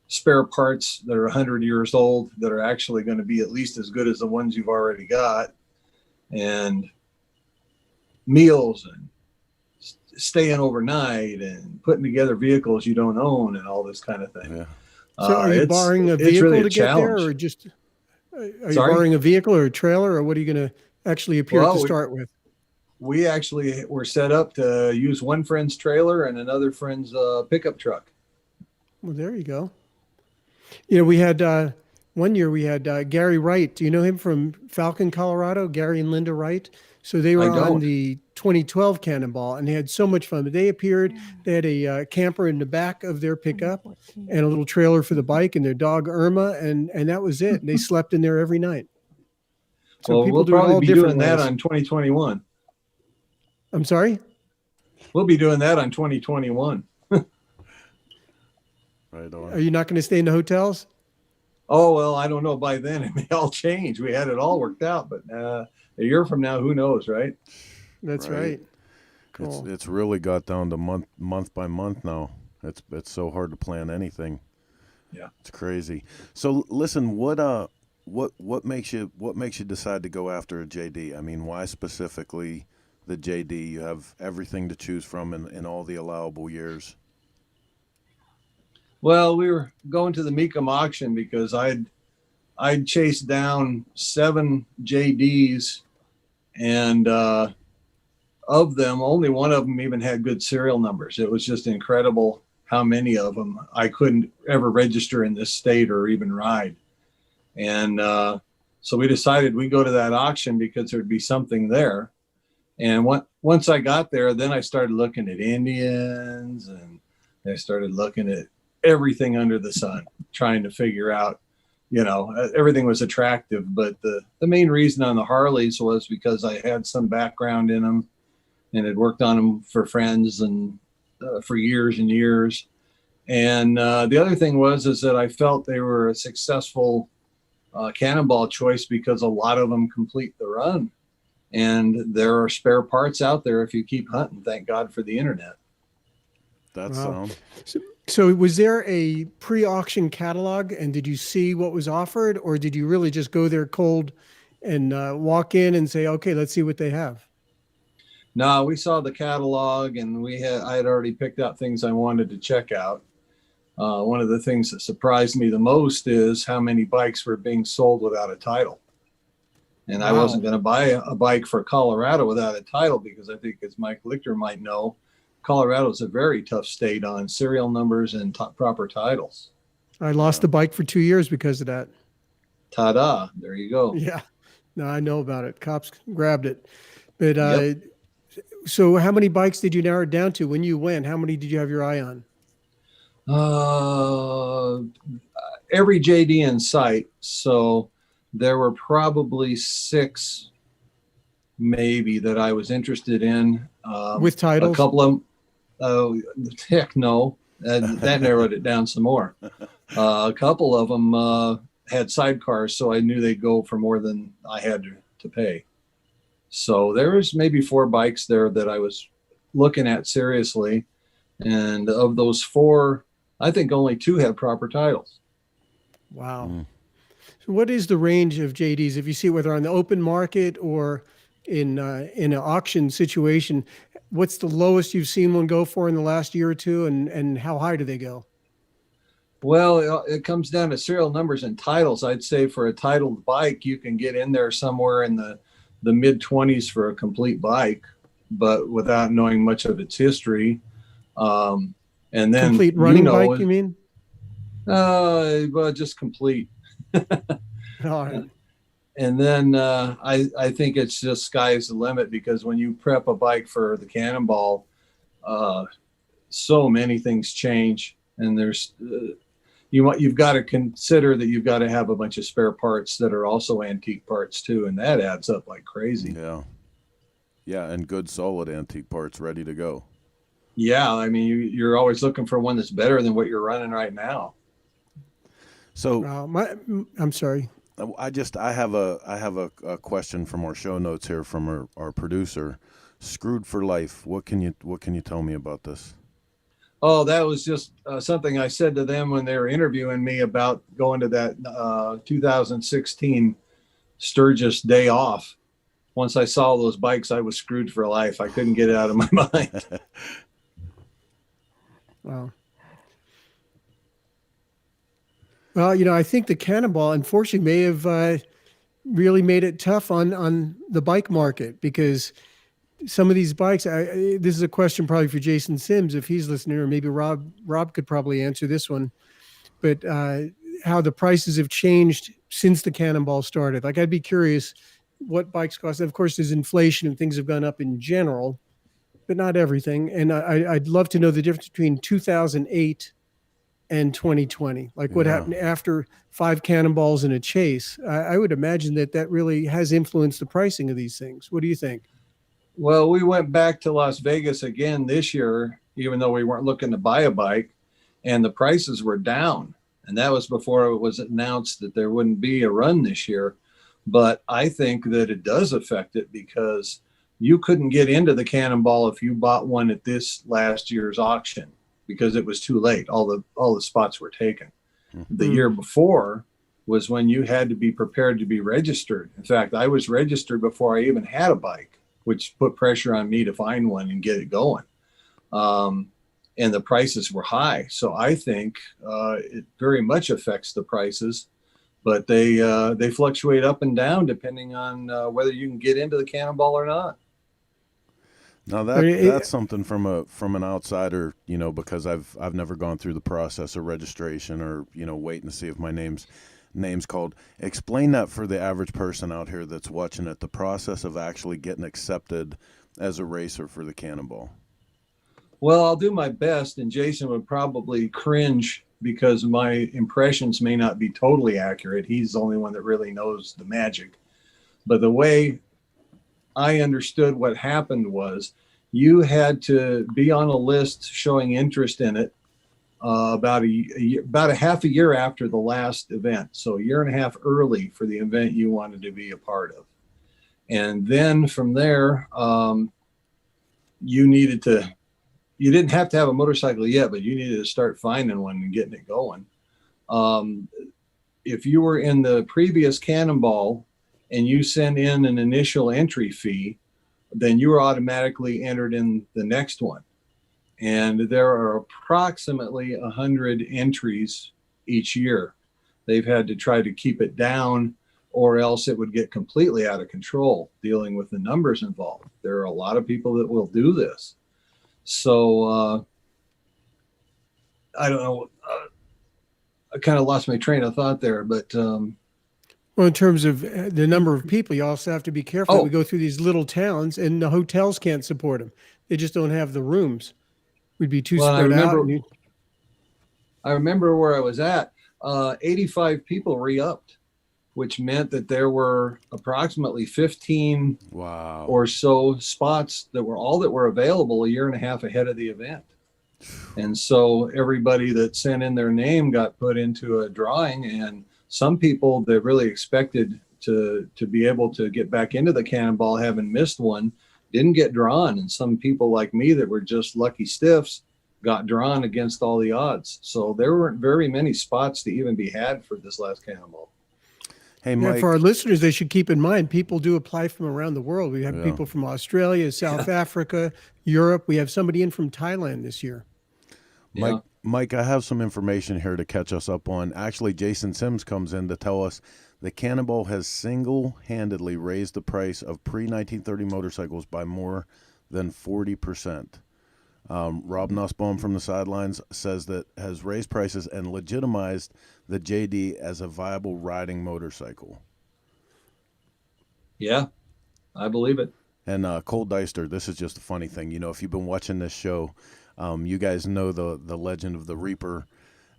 spare parts that are 100 years old that are actually going to be at least as good as the ones you've already got, and meals and staying overnight and putting together vehicles you don't own and all this kind of thing. Yeah. So are you borrowing a vehicle to get there, or just are you borrowing a vehicle or a trailer, or what are you going to actually appear to start with? We actually were set up to use one friend's trailer and another friend's pickup truck. Well, there you go. We had one year we had Gary Wright. Do you know him from Falcon, Colorado? Gary and Linda Wright. So they were on the 2012 Cannonball, and they had so much fun. But they appeared. They had a camper in the back of their pickup and a little trailer for the bike, and their dog Irma, and that was it. And they slept in there every night. So well, people we'll do it all probably be different doing that ways. on 2021. I'm sorry? We'll be doing that on 2021. Right on. Are you not going to stay in the hotels? Oh, well, I don't know. By then it may all change. We had it all worked out, but a year from now, who knows, right? That's right. Cool. It's really got down to month by month now. It's so hard to plan anything. Yeah. It's crazy. So listen, what makes you decide to go after a JD? I mean, why specifically the JD? You have everything to choose from in all the allowable years. Well, we were going to the Mecum auction because I'd chased down 7 JDs, and of them, only one of them even had good serial numbers. It was just incredible how many of them I couldn't ever register in this state or even ride. And So we decided we'd go to that auction because there'd be something there. And once I got there, then I started looking at Indians, and I started looking at everything under the sun, trying to figure out, everything was attractive. But the main reason on the Harleys was because I had some background in them and had worked on them for friends and for years and years. And the other thing is that I felt they were a successful Cannonball choice because a lot of them complete the run. And there are spare parts out there if you keep hunting. Thank God for the internet. That's Wow. So was there a pre-auction catalog, and did you see what was offered, or did you really just go there cold and walk in and say, okay, let's see what they have? No, we saw the catalog, and I had already picked out things I wanted to check out. One of the things that surprised me the most is how many bikes were being sold without a title. And I wasn't going to buy a bike for Colorado without a title because I think, as Mike Lichter might know, Colorado is a very tough state on serial numbers and proper titles. I lost the bike for 2 years because of that. Ta-da. There you go. Yeah. No, I know about it. Cops grabbed it. But Yep. so how many bikes did you narrow it down to when you went? How many did you have your eye on? Every JD in sight. So there were probably 6 maybe that I was interested in. With titles? A couple of them, heck no. That narrowed it down some more. A couple of them had sidecars, so I knew they'd go for more than I had to pay. So there was maybe 4 bikes there that I was looking at seriously. And of those 4, I think only 2 had proper titles. Wow. So what is the range of JDs, if you see whether on the open market or in an auction situation? What's the lowest you've seen one go for in the last year or two, and how high do they go? Well, it comes down to serial numbers and titles. I'd say for a titled bike, you can get in there somewhere in the mid-20s for a complete bike, but without knowing much of its history. And then Complete running bike, you mean? Well, just complete. All right. And then I think it's just sky's the limit, because when you prep a bike for the Cannonball, so many things change, and there's you've got to consider that you've got to have a bunch of spare parts that are also antique parts too, and that adds up like crazy. Yeah, and good solid antique parts ready to go. Yeah, I mean you're always looking for one that's better than what you're running right now. So I'm sorry. I have a question from our show notes here from our producer. Screwed for life. What can you tell me about this? Oh, that was just something I said to them when they were interviewing me about going to that 2016 Sturgis day off. Once I saw those bikes, I was screwed for life. I couldn't get it out of my mind. Wow. Well, I think the Cannonball, unfortunately, may have really made it tough on the bike market, because some of these bikes, this is a question probably for Jason Sims, if he's listening, or maybe Rob could probably answer this one, but how the prices have changed since the Cannonball started. Like, I'd be curious what bikes cost. Of course, there's inflation and things have gone up in general, but not everything. And I'd love to know the difference between 2008 and 2020, like what happened after 5 Cannonballs in a chase. I would imagine that really has influenced the pricing of these things. What do you think? Well, we went back to Las Vegas again this year, even though we weren't looking to buy a bike, and the prices were down. And that was before it was announced that there wouldn't be a run this year. But I think that it does affect it, because you couldn't get into the Cannonball if you bought one at this last year's auction, because it was too late. All the spots were taken. Mm-hmm. The year before was when you had to be prepared to be registered. In fact, I was registered before I even had a bike, which put pressure on me to find one and get it going. And the prices were high. So I think it very much affects the prices, but they fluctuate up and down depending on whether you can get into the Cannonball or not. Now that's something from an outsider, because I've never gone through the process of registration or, waiting to see if my name's. names called. Explain that for the average person out here that's watching it, the process of actually getting accepted as a racer for the Cannonball. Well, I'll do my best, and Jason would probably cringe because my impressions may not be totally accurate. He's the only one that really knows the magic. But the way I understood what happened was you had to be on a list showing interest in it about a half a year after the last event. So a year and a half early for the event you wanted to be a part of. And then from there, you didn't have to have a motorcycle yet, but you needed to start finding one and getting it going. If you were in the previous Cannonball and you send in an initial entry fee, then you were automatically entered in the next one. And there are approximately 100 entries each year. They've had to try to keep it down, or else it would get completely out of control dealing with the numbers involved. There are a lot of people that will do this. So I don't know. I kind of lost my train of thought there, but Well, in terms of the number of people, you also have to be careful. Oh. We go through these little towns, and the hotels can't support them. They just don't have the rooms. We'd be too Well, spread out. and I remember where I was at. 85 people re-upped, which meant that there were approximately 15 Wow. or so spots that were available a year and a half ahead of the event. And so everybody that sent in their name got put into a drawing, and some people that really expected to be able to get back into the Cannonball, having missed one, didn't get drawn. And some people like me that were just lucky stiffs got drawn against all the odds. So there weren't very many spots to even be had for this last Cannonball. Hey, Yeah, Mike. for our listeners, they should keep in mind, people do apply from around the world. We have Yeah. people from Australia, South Africa, Europe. We have somebody in from Thailand this year. Mike, Mike, I have some information here to catch us up on. Actually, Jason Sims comes in to tell us the Cannonball has single-handedly raised the price of pre-1930 motorcycles by more than 40%. Rob Nussbaum from the sidelines says that has raised prices and legitimized the JD as a viable riding motorcycle. Yeah, I believe it. And Cole Deister, this is just a funny thing. You know, if you've been watching this show, you guys know the legend of the Reaper.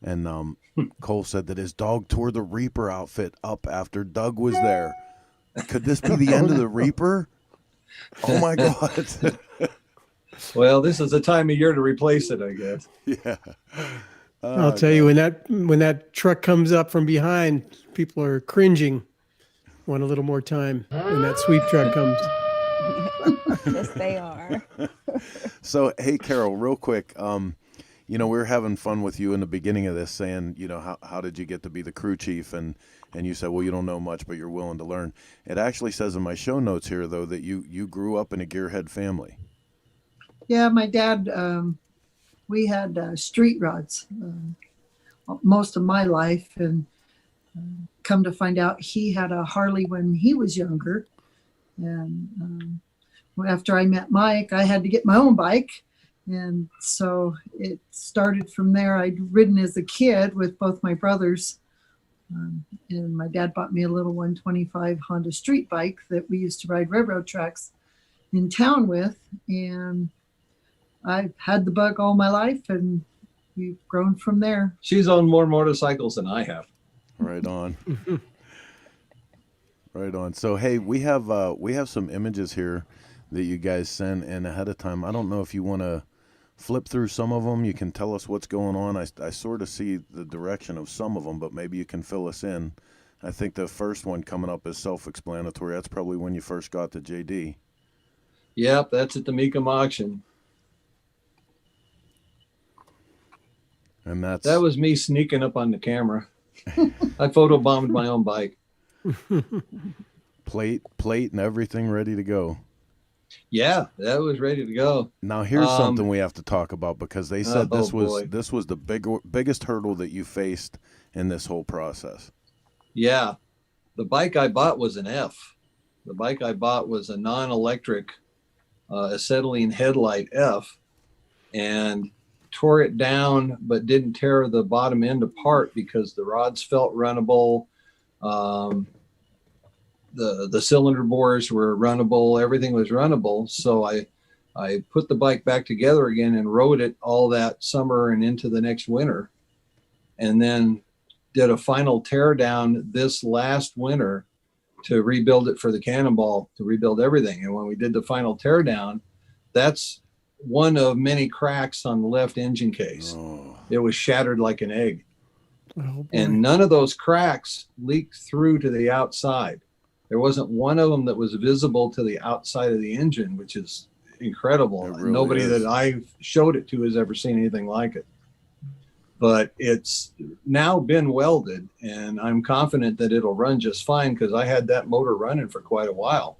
And Cole said that his dog tore the Reaper outfit up after Doug was there. Could this be the end of the Reaper? Oh, my God. Well, this is the time of year to replace it, I guess. Yeah. I'll tell you, when that truck comes up from behind, people are cringing. Want a little more time when that sweep truck comes. Yes, they are. So, hey, Carol, real quick, you know, we were having fun with you in the beginning of this saying, you know, how did you get to be the crew chief? And you said, well, you don't know much, but you're willing to learn. It actually says in my show notes here, though, that you grew up in a gearhead family. Yeah, my dad, we had street rods most of my life, and come to find out he had a Harley when he was younger. And after I met Mike, I had to get my own bike. And so it started from there. I'd ridden as a kid with both my brothers. And my dad bought me a little 125 Honda street bike that we used to ride railroad tracks in town with. And I've had the bug all my life, and we've grown from there. She's owned more motorcycles than I have. Right on. Right on. So, hey, we have some images here that you guys sent in ahead of time. I don't know if you want to flip through some of them. You can tell us what's going on. I sort of see the direction of some of them, but maybe you can fill us in. I think the first one coming up is self-explanatory. That's probably when you first got to JD. Yep, that's at the Mecum auction. And that was me sneaking up on the camera. I photobombed my own bike. plate and everything ready to go. Yeah, that was ready to go. Now here's something we have to talk about, because they said this was the biggest hurdle that you faced in this whole process. Yeah, the bike I bought was an F. The bike I bought was a non-electric acetylene headlight F, and tore it down, but didn't tear the bottom end apart because the rods felt runnable. The cylinder bores were runnable. Everything was runnable. So I put the bike back together again and rode it all that summer and into the next winter. And then did a final tear down this last winter to rebuild it for the Cannonball, to rebuild everything. And when we did the final tear down, that's one of many cracks on the left engine case. Oh. It was shattered like an egg. Oh, And none of those cracks leaked through to the outside. There wasn't one of them that was visible to the outside of the engine, which is incredible. It really Nobody is. that I've showed it to has ever seen anything like it. But it's now been welded, and I'm confident that it'll run just fine because I had that motor running for quite a while.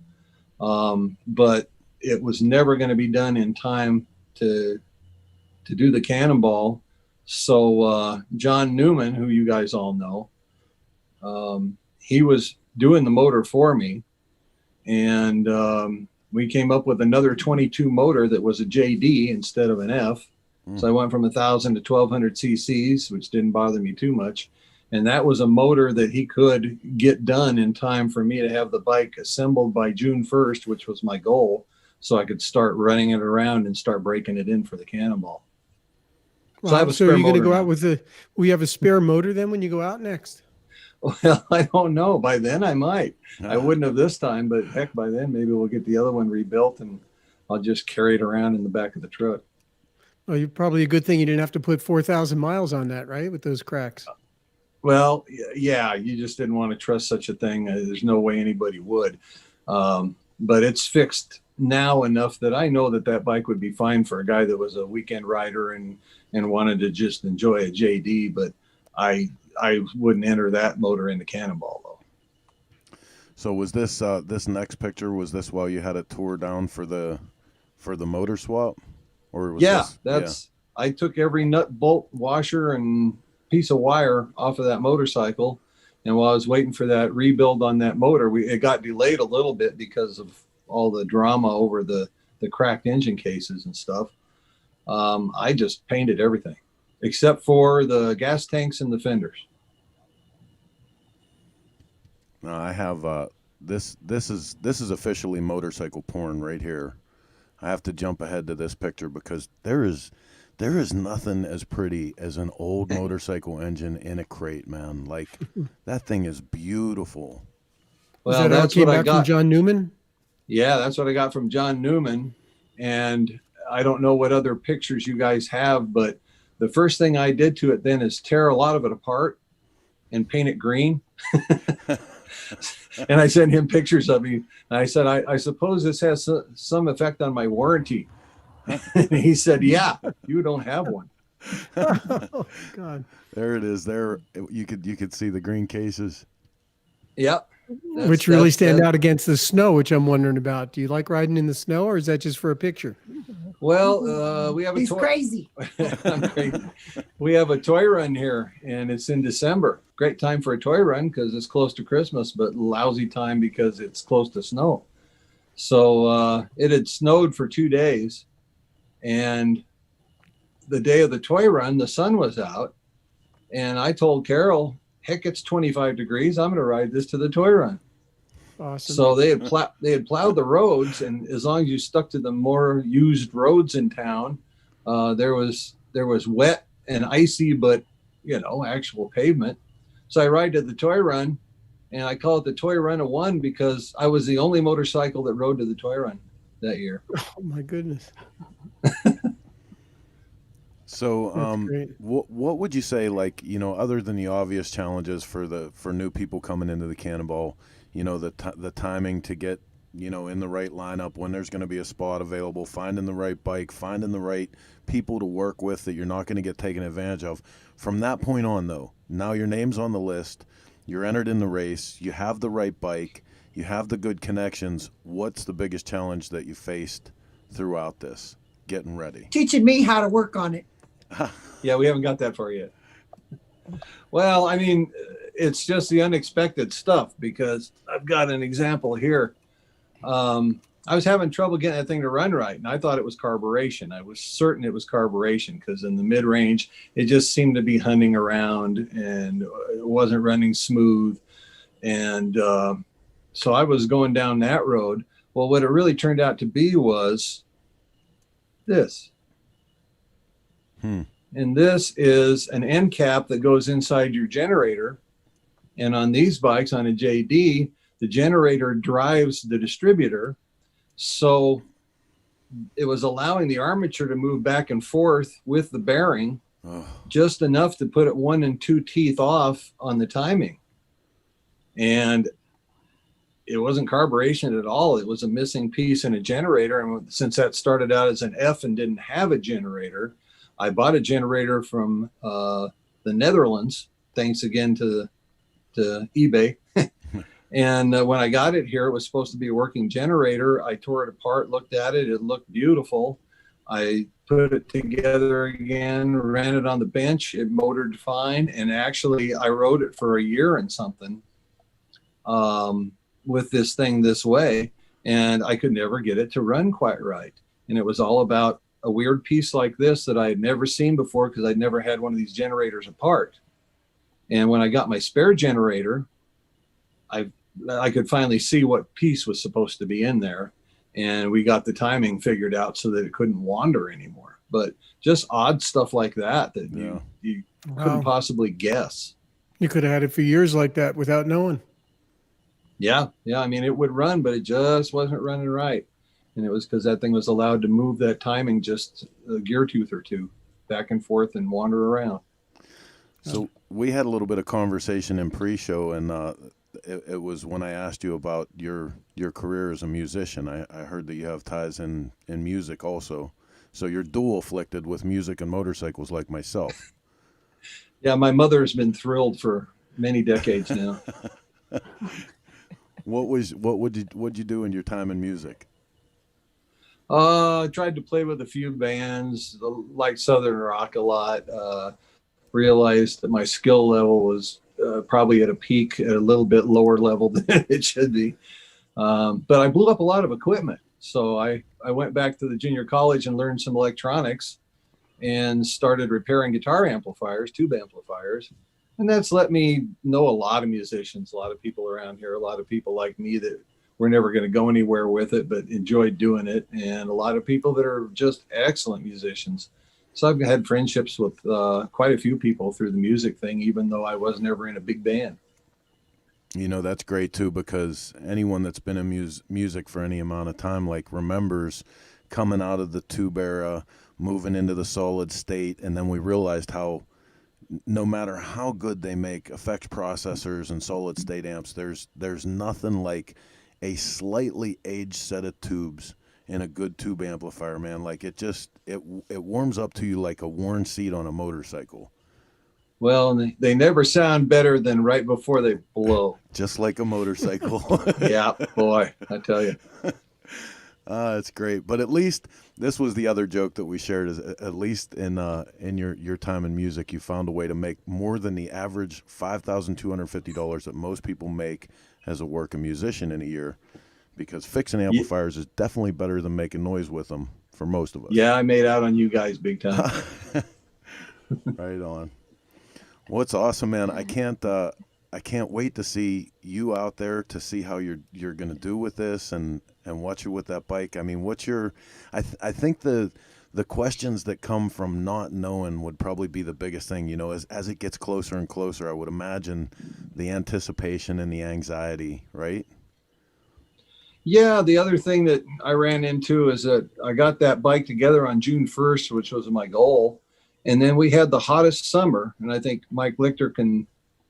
But it was never going to be done in time to do the Cannonball. So John Newman, who you guys all know, he was doing the motor for me, and we came up with another 22 motor that was a JD instead of an F. So I went from 1,000 to 1,200 cc's, which didn't bother me too much. And that was a motor that he could get done in time for me to have the bike assembled by June 1st, which was my goal, so I could start running it around and start breaking it in for the Cannonball. Wow. So I have a So spare you're going to motor go now. out with we have a spare motor then when you go out next? Well, I don't know. By then I might. I wouldn't have this time, but heck, by then maybe we'll get the other one rebuilt and I'll just carry it around in the back of the truck. Well, you probably a good thing you didn't have to put 4,000 miles on that, right? With those cracks. Well, yeah, you just didn't want to trust such a thing. There's no way anybody would. But it's fixed now enough that I know that that bike would be fine for a guy that was a weekend rider and wanted to just enjoy a JD. But I wouldn't enter that motor in the Cannonball though. So was this this next picture, was this while you had it tore down for the motor swap? Or was this, I took every nut, bolt, washer, and piece of wire off of that motorcycle. And while I was waiting for that rebuild on that motor, it got delayed a little bit because of all the drama over the cracked engine cases and stuff. I just painted everything except for the gas tanks and the fenders. No, I have this is officially motorcycle porn right here. I have to jump ahead to this picture because there is nothing as pretty as an old motorcycle engine in a crate, man. Like that thing is beautiful. Well, that all that's came what I back got from John Newman? Yeah, that's what I got from John Newman. And I don't know what other pictures you guys have, but the first thing I did to it then is tear a lot of it apart and paint it green. And I sent him pictures of me. And I said, I suppose this has some effect on my warranty. And he said, yeah, you don't have one. Oh, God. There it is. There you could see the green cases. Yep. Which really stand out against the snow, which I'm wondering about. Do you like riding in the snow, or is that just for a picture? Well, we have He's crazy. I'm crazy. We have a toy run here, and it's in December. Great time for a toy run because it's close to Christmas, but lousy time because it's close to snow. So it had snowed for 2 days, and the day of the toy run, the sun was out, and I told Carol, heck, it's 25 degrees. I'm going to ride this to the toy run. Awesome. So they had plowed the roads, and as long as you stuck to the more used roads in town, there was wet and icy, but actual pavement. So I ride to the toy run, and I call it the toy run of one because I was the only motorcycle that rode to the toy run that year. Oh my goodness. So, That's great. what would you say, like, other than the obvious challenges for new people coming into the Cannonball, the timing to get, in the right lineup, when there's going to be a spot available, finding the right bike, finding the right people to work with that you're not going to get taken advantage of. From that point on, though, now your name's on the list, you're entered in the race, you have the right bike, you have the good connections. What's the biggest challenge that you faced throughout this, getting ready? Teaching me how to work on it. Yeah, we haven't got that far yet. Well, I mean, it's just the unexpected stuff because I've got an example here. I was having trouble getting that thing to run right, and I thought it was carburation. I was certain it was carburation because in the mid-range, it just seemed to be hunting around and it wasn't running smooth. And so I was going down that road. Well, what it really turned out to be was this. And this is an end cap that goes inside your generator. And on these bikes, on a JD, the generator drives the distributor. So it was allowing the armature to move back and forth with the bearing, just enough to put it 1 and 2 teeth off on the timing. And it wasn't carburation at all. It was a missing piece in a generator. And since that started out as an F and didn't have a generator, I bought a generator from the Netherlands, thanks again to eBay. And when I got it here, it was supposed to be a working generator. I tore it apart, looked at it. It looked beautiful. I put it together again, ran it on the bench. It motored fine. And actually, I rode it for a year and something with this thing this way. And I could never get it to run quite right. And it was all about a weird piece like this that I had never seen before because I'd never had one of these generators apart. And when I got my spare generator, I could finally see what piece was supposed to be in there. And we got the timing figured out so that it couldn't wander anymore. But just odd stuff like that you couldn't possibly guess. You could have had it for years like that without knowing. Yeah. I mean, it would run, but it just wasn't running right. And it was because that thing was allowed to move that timing just a gear tooth or two back and forth and wander around. So we had a little bit of conversation in pre-show, and it was when I asked you about your career as a musician. I heard that you have ties in music also. So you're dual afflicted with music and motorcycles like myself. Yeah, my mother's been thrilled for many decades now. What'd you do in your time in music? I tried to play with a few bands, like Southern rock a lot. Realized that my skill level was probably at a peak at a little bit lower level than it should be. But I blew up a lot of equipment. So I went back to the junior college and learned some electronics and started repairing guitar amplifiers, tube amplifiers. And that's let me know a lot of musicians, a lot of people around here, a lot of people like me that were never going to go anywhere with it, but enjoyed doing it. And a lot of people that are just excellent musicians. So I've had friendships with quite a few people through the music thing, even though I was never in a big band. You know, that's great too, because anyone that's been in music for any amount of time, like, remembers coming out of the tube era, moving into the solid state. And then we realized how, no matter how good they make effects processors and solid state amps, there's nothing like a slightly aged set of tubes in a good tube amplifier, man. Like, it warms up to you like a worn seat on a motorcycle. Well, they never sound better than right before they blow. Just like a motorcycle. Yeah, boy, I tell you. It's great. But at least, this was the other joke that we shared, is at least in your time in music, you found a way to make more than the average $5,250 that most people make as a working musician in a year. Because fixing amplifiers is definitely better than making noise with them for most of us. Yeah, I made out on you guys big time. Right on. Well, it's awesome, man. I can't wait to see you out there, to see how you're going to do with this and watch you with that bike. I mean, I think the questions that come from not knowing would probably be the biggest thing, you know, as it gets closer and closer. I would imagine the anticipation and the anxiety, right? Yeah, the other thing that I ran into is that I got that bike together on June 1st, which was my goal. And then we had the hottest summer, and I think Mike Lichter can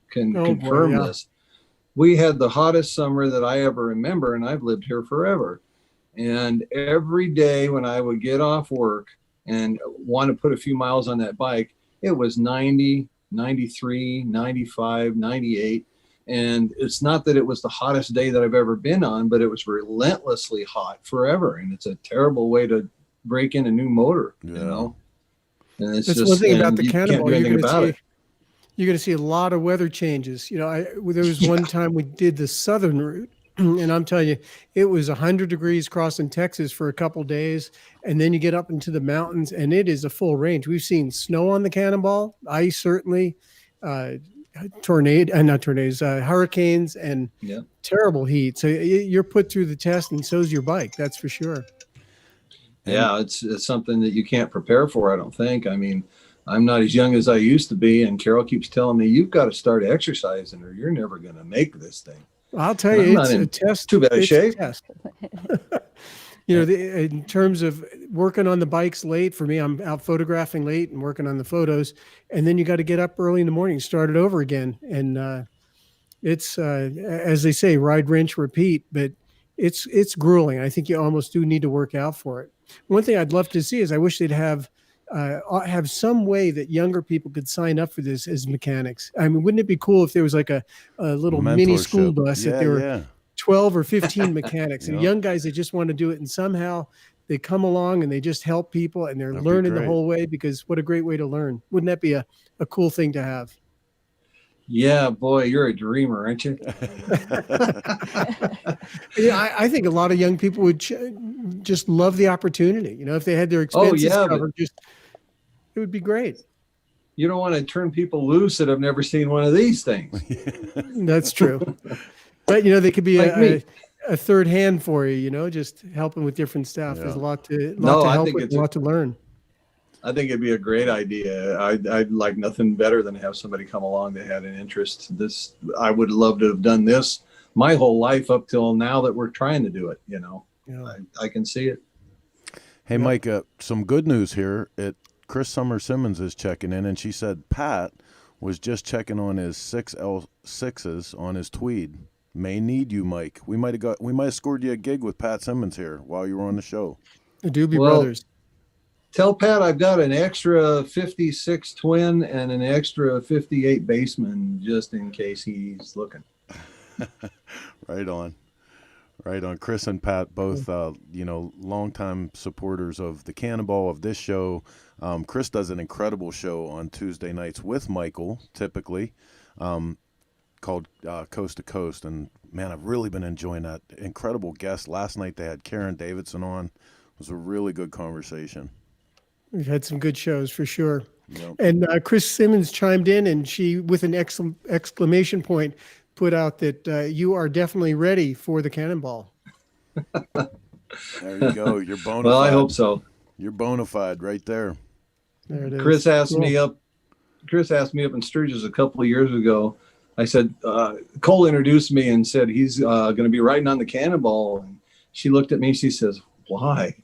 confirm this. We had the hottest summer that I ever remember, and I've lived here forever. And every day when I would get off work and want to put a few miles on that bike, it was 90, 93, 95, 98. And it's not that it was the hottest day that I've ever been on, but it was relentlessly hot forever. And it's a terrible way to break in a new motor, you know? And it's That's just one thing about the you can't Cannonball. do anything about it. You're going to see a lot of weather changes. You know, there was one time we did the southern route, and I'm telling you, it was 100 degrees crossing Texas for a couple days, and then you get up into the mountains, and it is a full range. We've seen snow on the Cannonball, ice certainly, not tornadoes, hurricanes and Yeah. terrible heat. So you're put through the test, and so's your bike. That's for sure. Yeah, it's something that you can't prepare for, I don't think. I mean, I'm not as young as I used to be, and Carol keeps telling me, you've got to start exercising or you're never going to make this thing. I'll tell And you, I'm it's not a in test. too bad a It's shape. a test. In terms of working on the bikes late, for me, I'm out photographing late and working on the photos, and then you got to get up early in the morning, start it over again, and it's as they say, ride, rinse, repeat. But it's grueling. I think you almost do need to work out for it. One thing I'd love to see is I wish they'd have some way that younger people could sign up for this as mechanics. I mean, wouldn't it be cool if there was like a little mini school Mentorship. bus that Yeah, there were yeah. 12 or 15 mechanics and Yep. young guys that just want to do it, and somehow they come along and they just help people and they're That'd be learning the great. whole way, because what a great way to learn. Wouldn't that be a cool thing to have? Yeah, boy, you're a dreamer, aren't you? I think a lot of young people would just love the opportunity. If they had their expenses yeah, but- covered, it would be great. You don't want to turn people loose that have never seen one of these things. That's true. But they could be Like me. a third hand for you. Just helping with different stuff. Yeah. There's a lot to I help think with, it's a lot to learn. I think it'd be a great idea. I'd like nothing better than to have somebody come along that had an interest. I would love to have done this my whole life up till now that we're trying to do it. Yeah. I can see it. Hey, Mike, some good news here. Chris Simmons is checking in, and she said Pat was just checking on his 6L6s on his Tweed. May need you, Mike. We might have scored you a gig with Pat Simmons here while you were on the show. The Doobie Well, Brothers. Tell Pat I've got an extra 56 twin and an extra 58 baseman just in case he's looking. Right on. Chris and Pat, both, longtime supporters of the Cannonball, of this show. Chris does an incredible show on Tuesday nights with Michael, typically, called Coast to Coast. And, man, I've really been enjoying that. Incredible guest. Last night they had Karen Davidson on. It was a really good conversation. We've had some good shows for sure. Yep. And Chris Simmons chimed in, and she, with an exclamation point, put out that you are definitely ready for the Cannonball. There you go. You're bona fide. Well, I hope so. You're bona fide right there. There it is. Chris asked Cool. me up in Sturgis a couple of years ago. I said, Cole introduced me and said he's going to be riding on the Cannonball. And she looked at me. She says, why?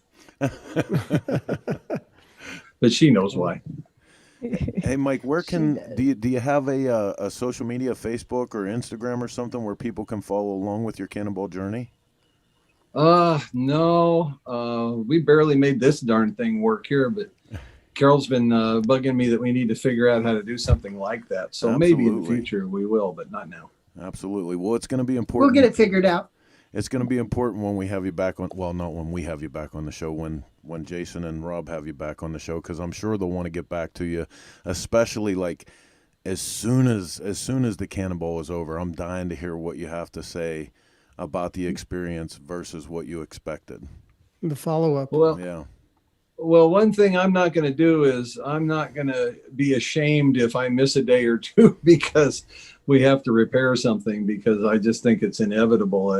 But she knows why. Hey, Mike, where do you have a social media, Facebook or Instagram or something where people can follow along with your Cannonball journey? No. We barely made this darn thing work here, but Carol's been bugging me that we need to figure out how to do something like that. So maybe in the Absolutely. future we will, but not now. Absolutely. Well, it's going to be important. We'll get it figured out. It's going to be important when we have you back on. Well, not when we have you back on the show. When Jason and Rob have you back on the show, because I'm sure they'll want to get back to you, especially like as soon as the Cannonball is over. I'm dying to hear what you have to say about the experience versus what you expected. The follow-up. Well, Yeah. Well, one thing I'm not going to do is I'm not going to be ashamed if I miss a day or two because we have to repair something, because I just think it's inevitable.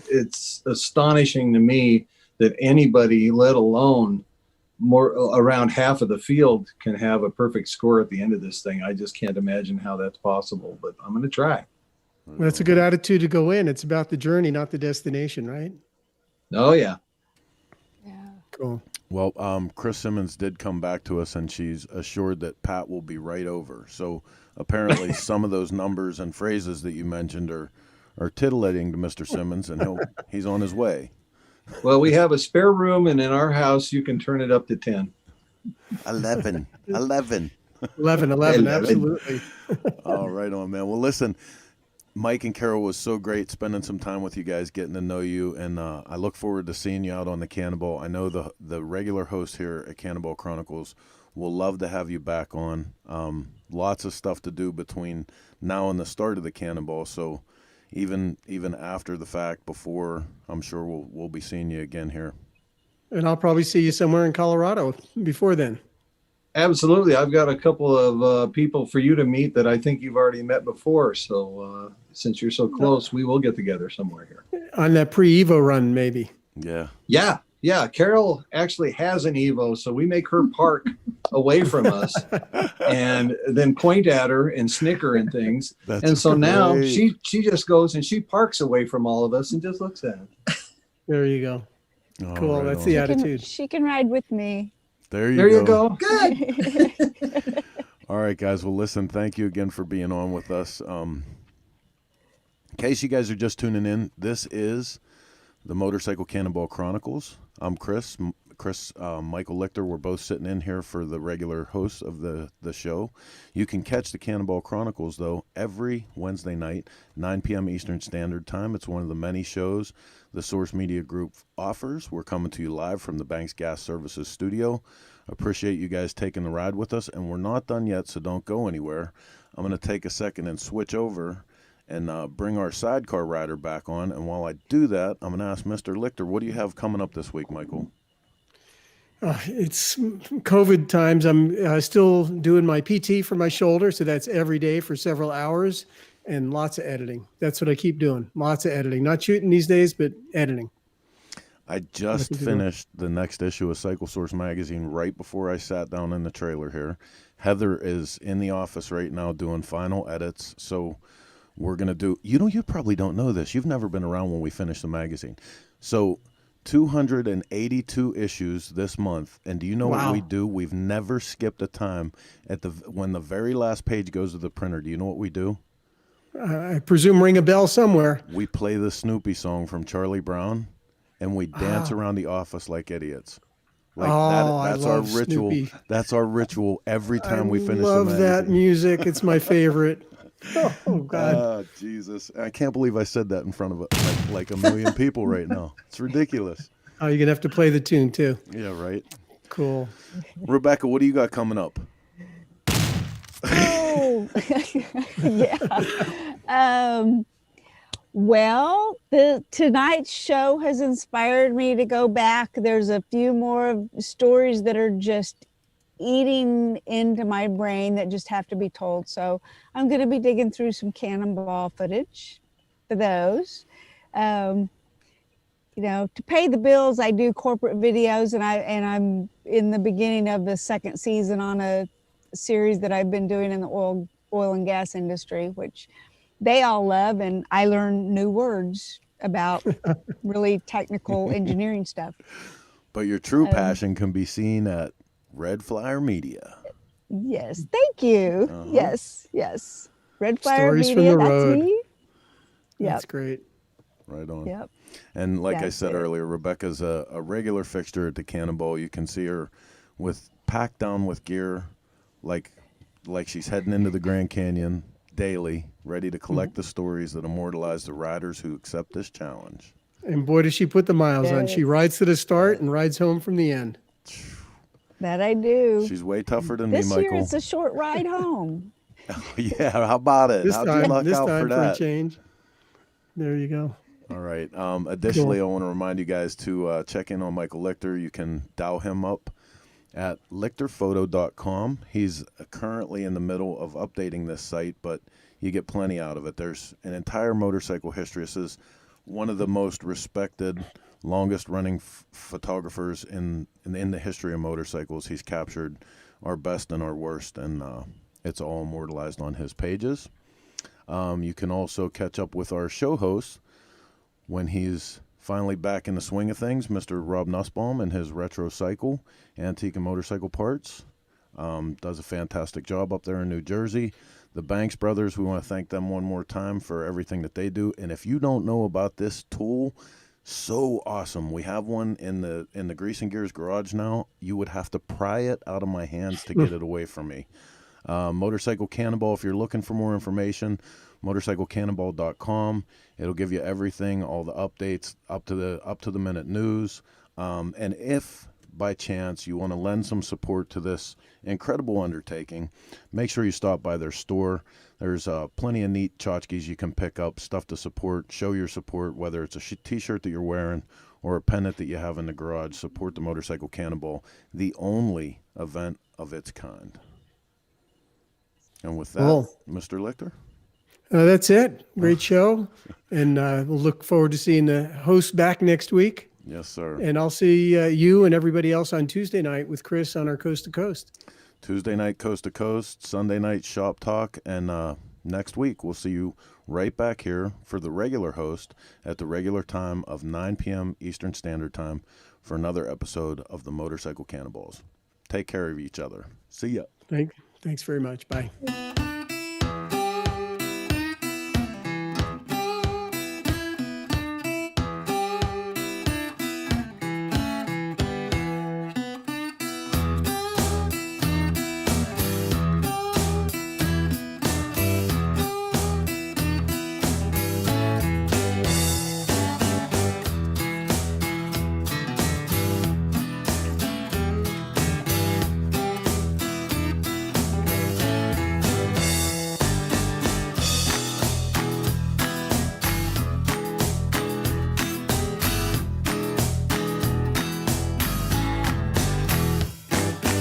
It's astonishing to me that anybody, let alone around half of the field, can have a perfect score at the end of this thing. I just can't imagine how that's possible, but I'm going to try. That's a good attitude to go in. It's about the journey, not the destination, right? Oh, yeah. Cool. Well, Chris Simmons did come back to us, and she's assured that Pat will be right over. So apparently some of those numbers and phrases that you mentioned are titillating to Mr. Simmons, and he's on his way. Well, we have a spare room, and in our house, you can turn it up to 10. 11. 11, 11. absolutely. All right on, man. Well, listen, Mike and Carol, was so great spending some time with you guys, getting to know you, and I look forward to seeing you out on the Cannonball. I know the regular hosts here at Cannonball Chronicles will love to have you back on. Lots of stuff to do between now and the start of the Cannonball, so even after the fact, before, I'm sure we'll be seeing you again here. And I'll probably see you somewhere in Colorado before then. Absolutely. I've got a couple of people for you to meet that I think you've already met before. So since you're so close, we will get together somewhere here. On that pre-Evo run, maybe. Yeah. Yeah. Yeah. Carol actually has an Evo, so we make her park away from us and then point at her and snicker and things. And so now she just goes and she parks away from all of us and just looks at it. There you go. Cool. Right That's on. the attitude. She can ride with me. There you go. Good. All right, guys. Well, listen, thank you again for being on with us. In case you guys are just tuning in, this is the Motorcycle Cannonball Chronicles. I'm Chris. Michael Lichter. We're both sitting in here for the regular hosts of the show. You can catch the Cannonball Chronicles, though, every Wednesday night, 9 p.m. Eastern Standard Time. It's one of the many shows the Source Media Group offers. We're coming to you live from the Banks Gas Services studio. Appreciate you guys taking the ride with us, and we're not done yet, so don't go anywhere. I'm going to take a second and switch over and bring our sidecar rider back on, and while I do that, I'm going to ask Mr. Lichter, what do you have coming up this week, Michael? It's COVID times. I'm still doing my PT for my shoulder, so that's every day for several hours, and lots of editing. That's what I keep doing. Lots of editing. Not shooting these days, but editing. I just finished the next issue of Cycle Source magazine right before I sat down in the trailer here. Heather is in the office right now doing final edits, so we're going to do... You probably don't know this. You've never been around when we finish the magazine. So 282 issues this month, and do you know what we do? We've never skipped a time when the very last page goes to the printer. Do you know what we do? I presume ring a bell somewhere. We play the Snoopy song from Charlie Brown, and we dance around the office like idiots. Like that's our ritual. Snoopy. That's our ritual every time we finish the magazine. I love that music. It's my favorite. Oh God. Oh, Jesus. I can't believe I said that in front of like a million people right now. It's ridiculous. Oh, you're going to have to play the tune too. Yeah, right. Cool. Rebecca, what do you got coming up? Oh, yeah. Well, tonight's show has inspired me to go back. There's a few more stories that are just eating into my brain that just have to be told. So I'm going to be digging through some Cannonball footage for those. To pay the bills, I do corporate videos, and I'm in the beginning of the second season on a series that I've been doing in the oil and gas industry, which they all love, and I learn new words about really technical engineering stuff. But your true passion can be seen at Red Flyer Media. Yes, thank you. Yes. Red Flyer Stories Media, from the that's road. me. Yep. That's great. Right on. Yep. And like I That's said it. earlier, Rebecca's a regular fixture at the Cannonball. You can see her packed down with gear like she's heading into the Grand Canyon daily, ready to collect the stories that immortalize the riders who accept this challenge. And boy, does she put the miles on. She rides to the start and rides home from the end. That I do. She's way tougher than This me, Michael. year it's a short ride home. Yeah, how about it? This How'd you luck out time for for a that? change. There you go. All right. Additionally, I want to remind you guys to check in on Michael Lichter. You can dial him up at lichterphoto.com. He's currently in the middle of updating this site, but you get plenty out of it. There's an entire motorcycle history. This is one of the most respected, longest-running photographers in the history of motorcycles. He's captured our best and our worst, and it's all immortalized on his pages. You can also catch up with our show host when he's finally back in the swing of things, Mr. Rob Nussbaum and his Retro Cycle, Antique and Motorcycle Parts. Does a fantastic job up there in New Jersey. The Banks brothers, we want to thank them one more time for everything that they do. And if you don't know about this tool, so awesome. We have one in the Grease and Gears garage now. You would have to pry it out of my hands to get it away from me. Motorcycle Cannonball, if you're looking for more information, motorcyclecannonball.com. It'll give you everything, all the updates, up to the minute news. And if by chance you want to lend some support to this incredible undertaking, make sure you stop by their store. There's plenty of neat tchotchkes you can pick up, stuff to support, show your support, whether it's a t-shirt that you're wearing or a pennant that you have in the garage. Support the Motorcycle Cannonball, the only event of its kind. And with that, Cool. Mr. Lichter? That's it. Great show. And we'll look forward to seeing the host back next week. Yes, sir. And I'll see you and everybody else on Tuesday night with Chris on our Coast to Coast. Tuesday night, Coast to Coast, Sunday night, Shop Talk, and next week we'll see you right back here for the regular host at the regular time of 9 p.m. Eastern Standard Time for another episode of the Motorcycle Cannonballs. Take care of each other. See ya. Thanks very much. Bye.